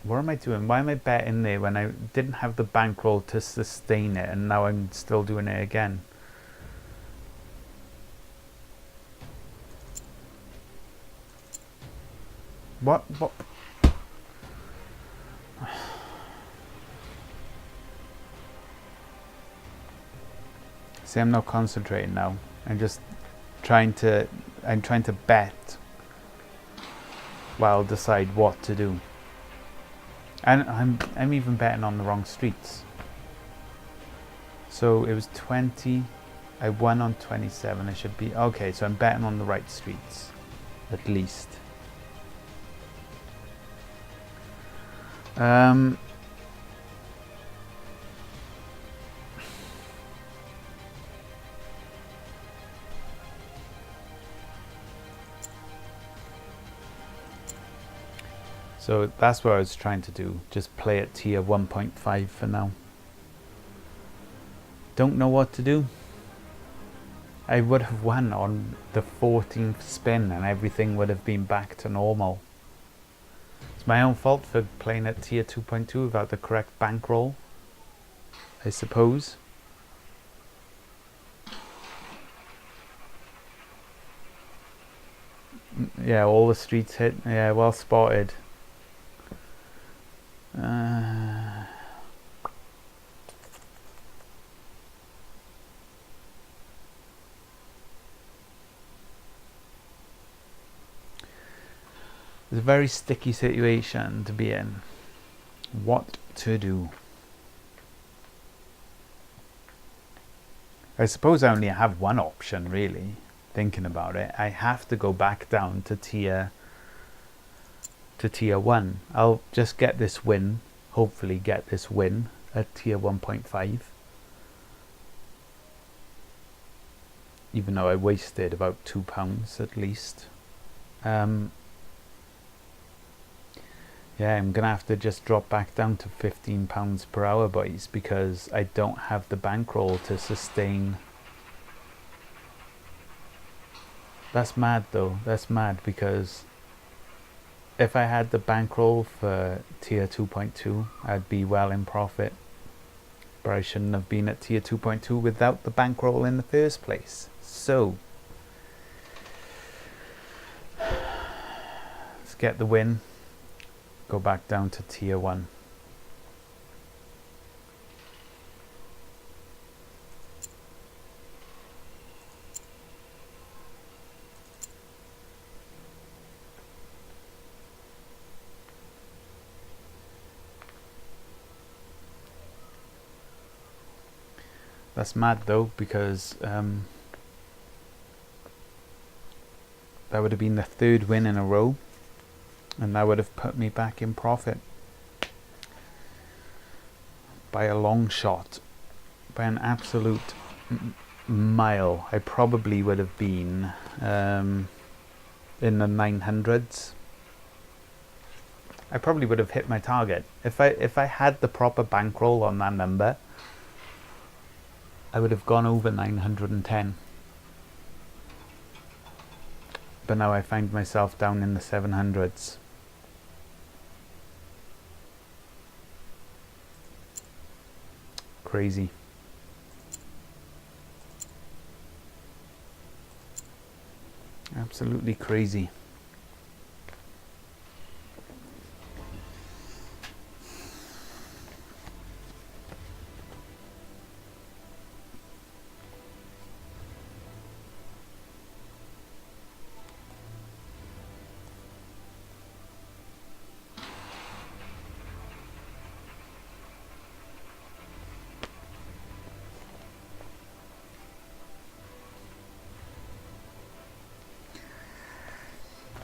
What am I doing? Why am I betting there when I didn't have the bankroll to sustain it, and now I'm still doing it again? What? See, I'm not concentrating now. I'm trying to bet while decide what to do. And I'm even betting on the wrong streets. So it was 20. I won on 27. I should be okay. So I'm betting on the right streets, at least. So that's what I was trying to do. Just play at tier 1.5 for now. Don't know what to do. I would have won on the 14th spin and everything would have been back to normal. It's my own fault for playing at tier 2.2 without the correct bankroll, I suppose. Yeah, all the streets hit. Yeah, well spotted. It's a very sticky situation to be in. What to do? I suppose I only have one option, really, thinking about it. I have to go back down to tier 1. I'll just get this win, hopefully get this win at tier 1.5. Even though I wasted about £2 at least. Yeah, I'm gonna have to just drop back down to £15 per hour, boys, because I don't have the bankroll to sustain. That's mad though, that's mad, because if I had the bankroll for tier 2.2, I'd be well in profit. But I shouldn't have been at tier 2.2 without the bankroll in the first place. So, let's get the win. Go back down to tier 1. That's mad though, because that would have been the 3rd win in a row. And that would have put me back in profit by a long shot, by an absolute mile. I probably would have been in the 900s. I probably would have hit my target if I had the proper bankroll on that number. I would have gone over 910. But now I find myself down in the 700s. Crazy. Absolutely crazy.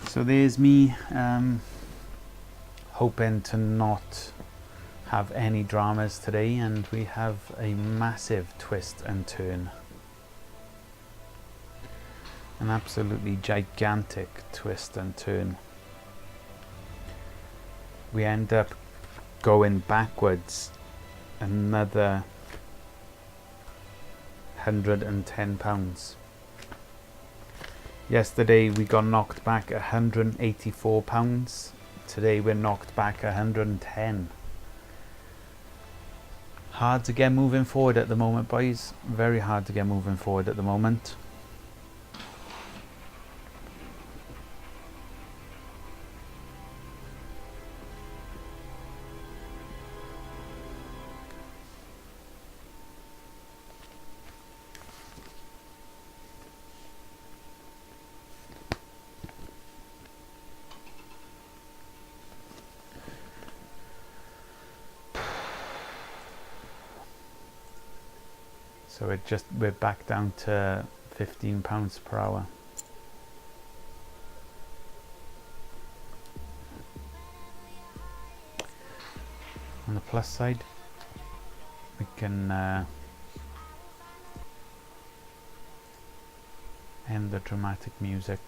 So there's me hoping to not have any dramas today, and we have a massive twist and turn. An absolutely gigantic twist and turn. We end up going backwards another £110. Yesterday we got knocked back £184 today we're knocked back 110. Hard to get moving forward at the moment, boys. Very hard to get moving forward at the moment. So we're back down to £15 per hour. On the plus side, we can end the dramatic music.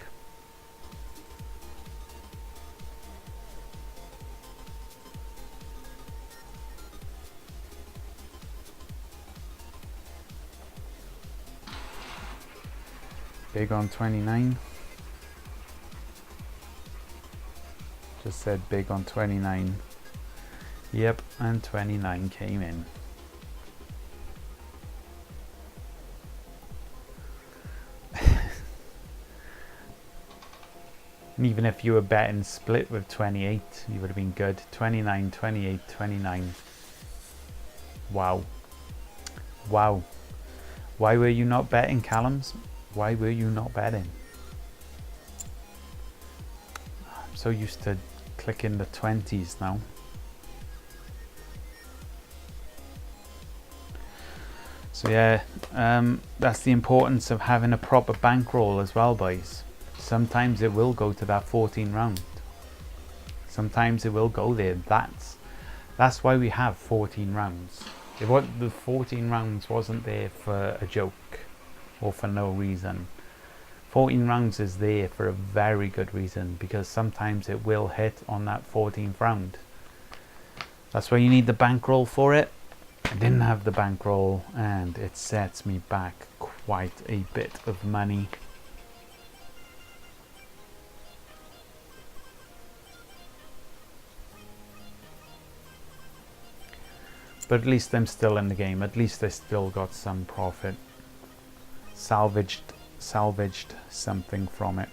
Big on 29. Just said big on 29. Yep, and 29 came in. And even if you were betting split with 28, you would have been good. 29, 28, 29. Wow. Wow. Why were you not betting, Callums? Why were you not betting? I'm so used to clicking the 20s now. So yeah, that's the importance of having a proper bankroll as well, boys. Sometimes it will go to that 14 round. Sometimes it will go there. That's why we have 14 rounds. The 14 rounds wasn't there for a joke or for no reason. 14 rounds is there for a very good reason, because sometimes it will hit on that 14th round. That's why you need the bankroll for it. I didn't have the bankroll, and it sets me back quite a bit of money. But at least I'm still in the game. At least I still got some profit. Salvaged something from it.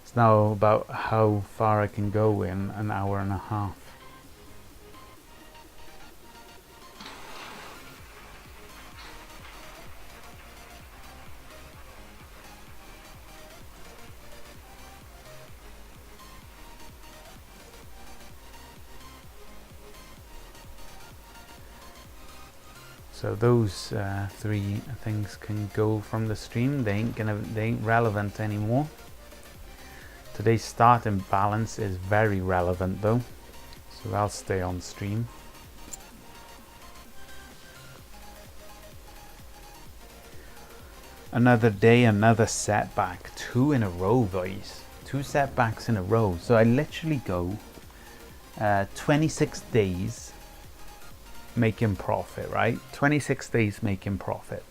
It's now about how far I can go in an hour and a half. So those three things can go from the stream. They ain't relevant anymore. Today's starting balance is very relevant though, so I'll stay on stream. Another day, another setback. 2 in a row, boys. 2 setbacks in a row. So I literally go 26 days making profit, right? 26 days making profit.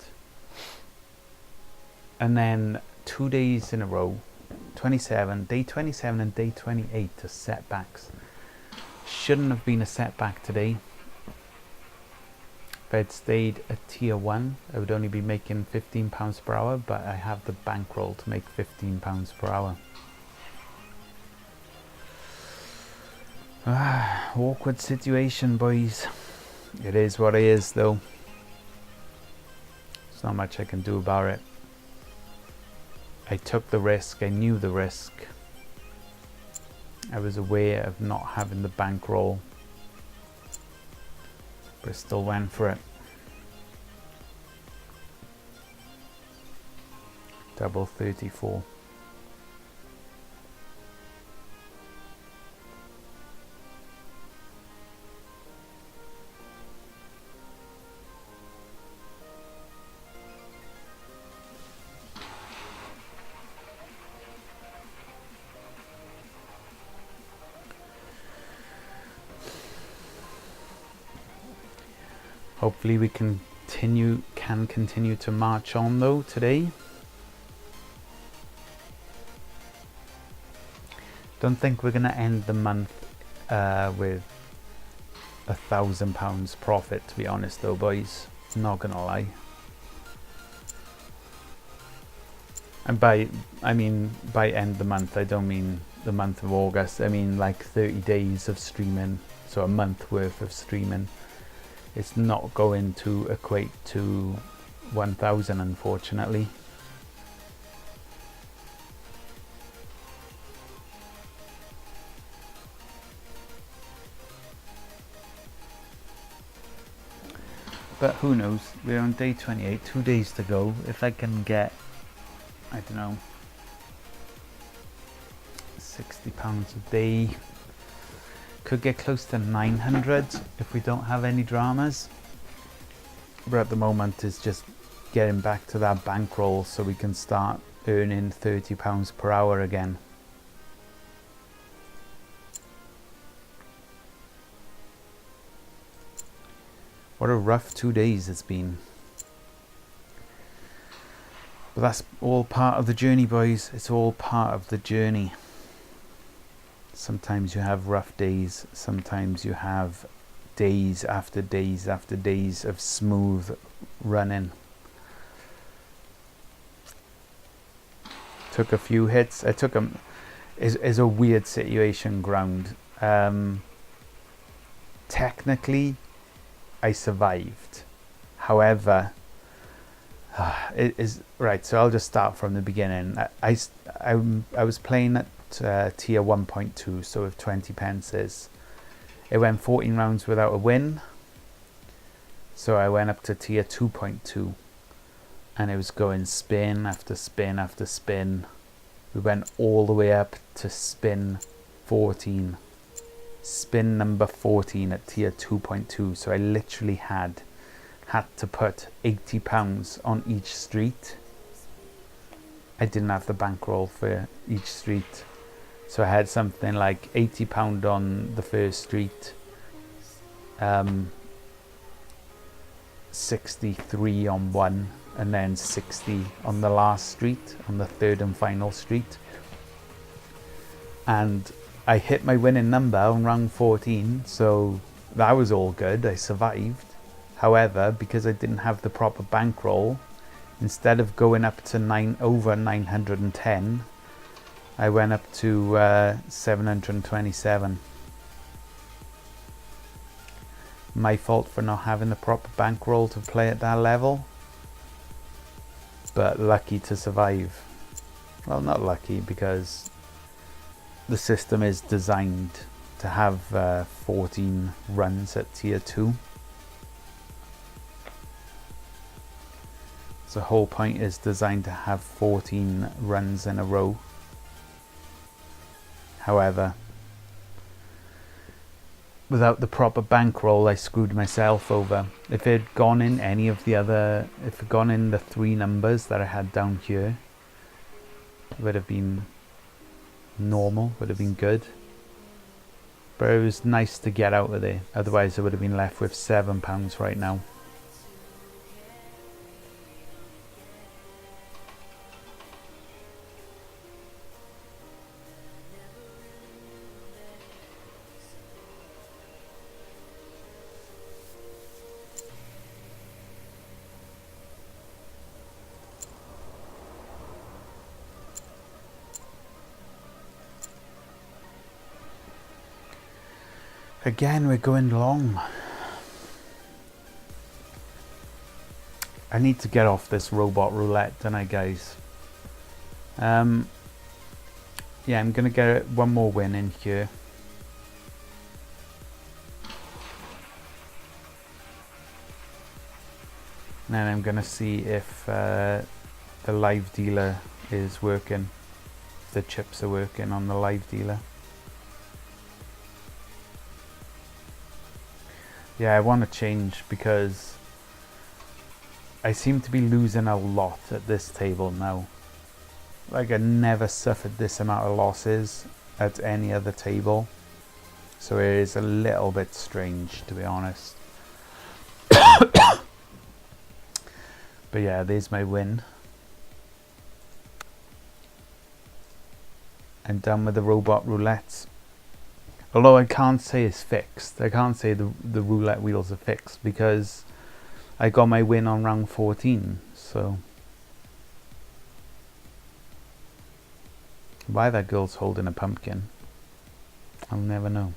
And then 2 days in a row, 27, day 27 and day 28 to setbacks. Shouldn't have been a setback today. If I'd stayed at tier 1, I would only be making £15 per hour, but I have the bankroll to make £15 per hour. Awkward situation, boys. It is what it is though. There's not much I can do about it. I took the risk, I knew the risk. I was aware of not having the bankroll, but I still went for it. Double 34. hopefully we can continue to march on though today. Don't think we're going to end the month with £1,000 profit, to be honest though, boys. Not gonna lie. And by end the month, I don't mean the month of August. I mean like 30 days of streaming, so a month worth of streaming. It's not going to equate to 1,000, unfortunately. But who knows? We're on day 28, 2 days to go. If I can get, I don't know, £60 a day, could get close to 900 if we don't have any dramas. But at the moment it's just getting back to that bankroll so we can start earning £30 per hour again. What a rough 2 days it's been. But that's all part of the journey, boys. It's all part of the journey. Sometimes you have rough days. Sometimes you have days after days after days of smooth running. Took a few hits. I took them. Is a weird situation, Ground. Technically, I survived. However, it is right. So I'll just start from the beginning. I was playing at tier 1.2, so with 20 pences. It went 14 rounds without a win. So I went up to tier 2.2, and it was going spin after spin after spin. We went all the way up to spin 14. Spin number 14 at tier 2.2, so I literally had to put £80 on each street. I didn't have the bankroll for each street, so I had something like £80 on the first street, 63 on one, and then 60 on the last street, on the third and final street. And I hit my winning number on round 14, so that was all good. I survived. However, because I didn't have the proper bankroll, instead of going up to over 910, I went up to 727. My fault for not having the proper bankroll to play at that level, but lucky to survive. Well, not lucky, because the system is designed to have 14 runs at tier 2. So the whole point is designed to have 14 runs in a row. However, without the proper bankroll, I screwed myself over. If it had gone in any of the other, if it had gone in the 3 numbers that I had down here, it would have been normal, would have been good. But it was nice to get out of there. Otherwise I would have been left with £7 right now. Again, we're going long. I need to get off this robot roulette, don't I, guys? Yeah, I'm gonna get one more win in here. And then I'm gonna see if the live dealer is working. If the chips are working on the live dealer. Yeah, I want to change because I seem to be losing a lot at this table now. Like, I never suffered this amount of losses at any other table. So it is a little bit strange, to be honest. But yeah, there's my win. I'm done with the robot roulettes. Although I can't say it's fixed. I can't say the roulette wheels are fixed because I got my win on round 14. So why that girl's holding a pumpkin, I'll never know.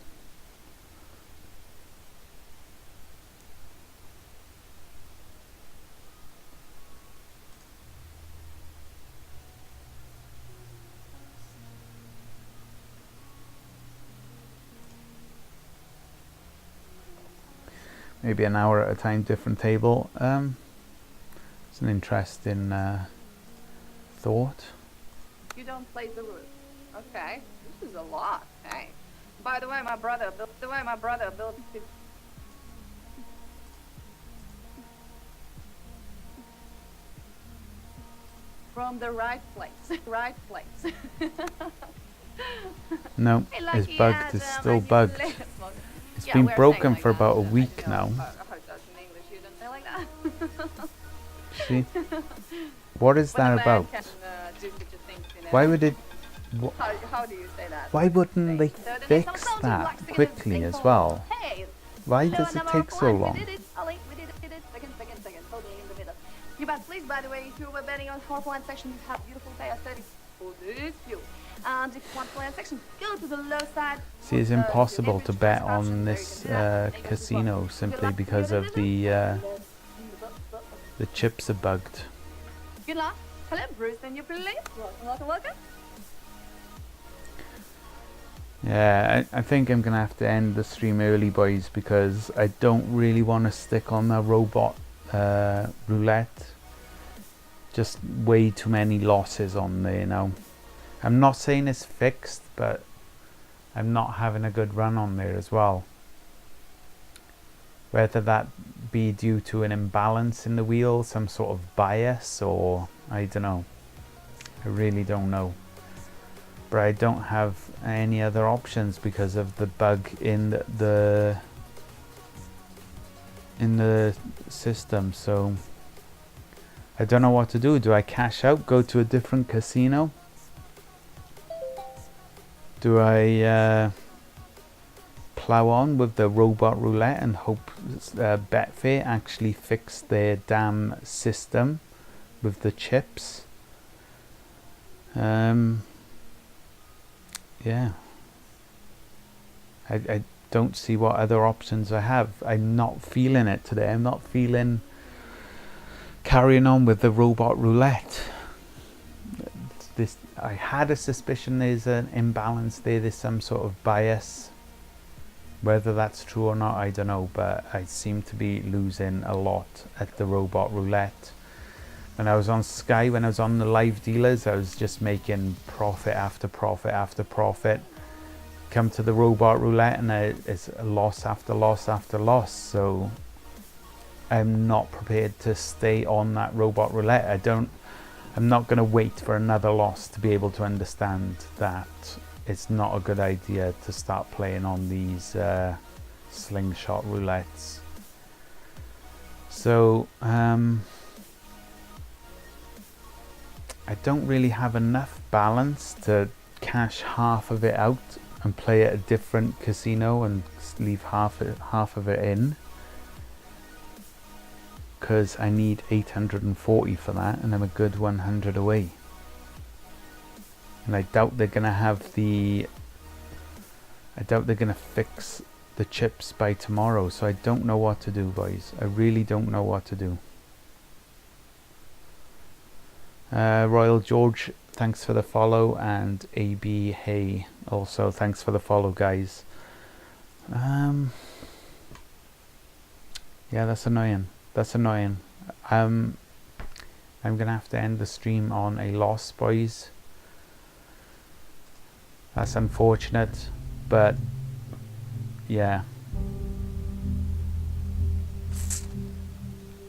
Maybe an hour at a time, different table. It's an interesting thought. You don't play the root. Okay, this is a lot. Hey, by the way, my brother built. From the right place. Right place. No, Hey, it's lucky bugged. Adam, It's still I just bugged. left. It's Yeah, been we're broken saying like for about a that. week I now. heard that in English. You don't say like that. See? What is When a that man about? can do such a thing, you know. Why would it... How do you say that? Why wouldn't they So the next fix song sounds that like singing quickly the as same well? song. Hey, Why hello, does it number take so one. long? We did it. Ollie, we did it. Second. Totally in the middle. You bet, please, by the way, if you were betting on Horseland section, you have beautiful pay at 30 for this view. And if you want plan section, go to the low side. See, it's impossible to bet on this casino simply because of the chips are bugged. Good luck. Hello, Bruce, and you please. Welcome. Yeah, I think I'm gonna have to end the stream early, boys, because I don't really want to stick on the robot roulette. Just way too many losses on there now. I'm not saying it's fixed, but I'm not having a good run on there as well. Whether that be due to an imbalance in the wheel, some sort of bias, or I don't know. I really don't know. But I don't have any other options because of the bug in the system. So I don't know what to do. Do I cash out, go to a different casino? Do I plow on with the robot roulette and hope Betfair actually fix their damn system with the chips? Yeah. I don't see what other options I have. I'm not feeling it today. I'm not feeling carrying on with the robot roulette. I had a suspicion there's an imbalance there. There's some sort of bias. Whether that's true or not, I don't know. But I seem to be losing a lot at the robot roulette. When I was on Sky, when I was on the live dealers, I was just making profit after profit after profit. Come to the robot roulette and it's a loss after loss after loss. So I'm not prepared to stay on that robot roulette. I'm not going to wait for another loss to be able to understand that it's not a good idea to start playing on these slingshot roulettes. So I don't really have enough balance to cash half of it out and play at a different casino and leave half of it in, because I need 840 for that and I'm a good 100 away. And I doubt they're gonna fix the chips by tomorrow, so I don't know what to do, boys. I really don't know what to do. Royal George, thanks for the follow, and AB Hey also thanks for the follow, guys. Yeah, that's annoying. I'm gonna have to end the stream on a loss, boys. That's unfortunate, but yeah,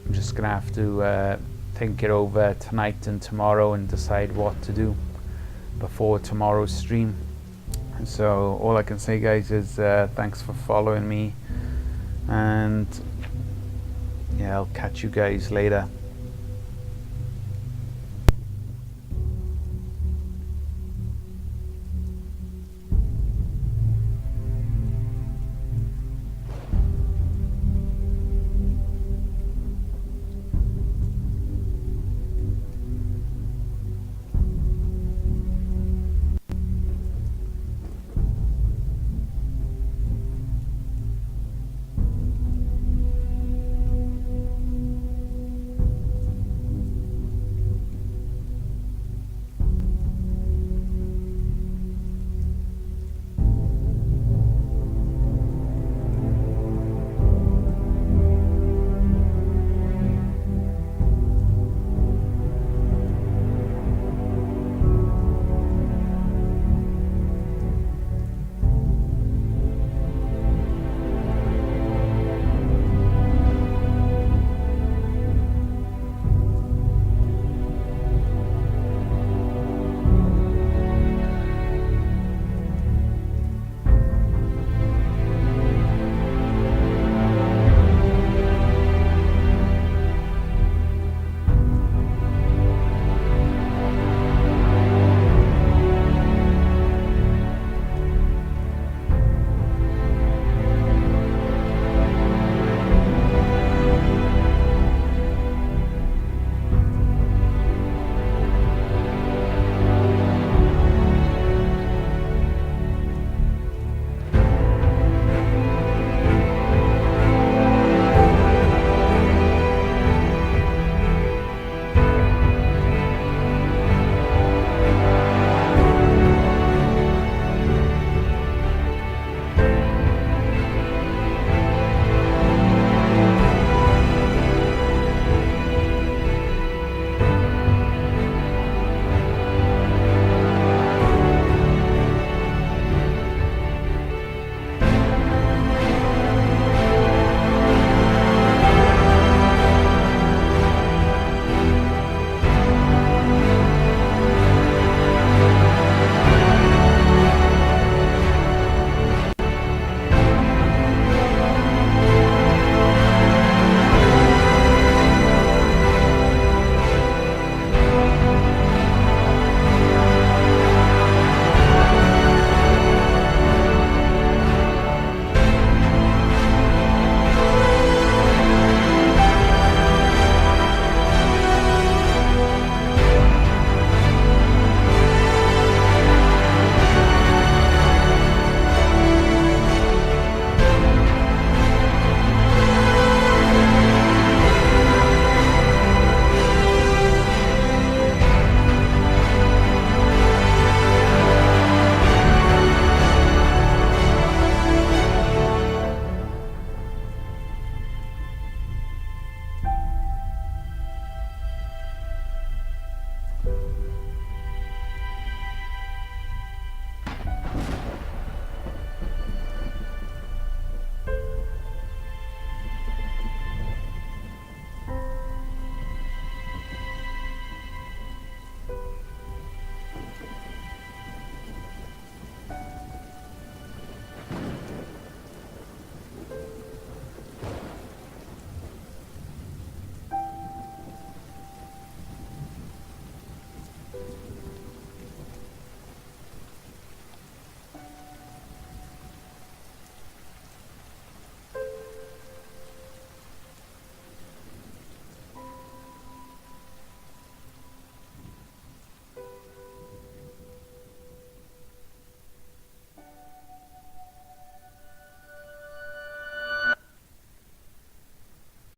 I'm just gonna have to think it over tonight and tomorrow and decide what to do before tomorrow's stream. So all I can say, guys, is thanks for following me, and yeah, I'll catch you guys later.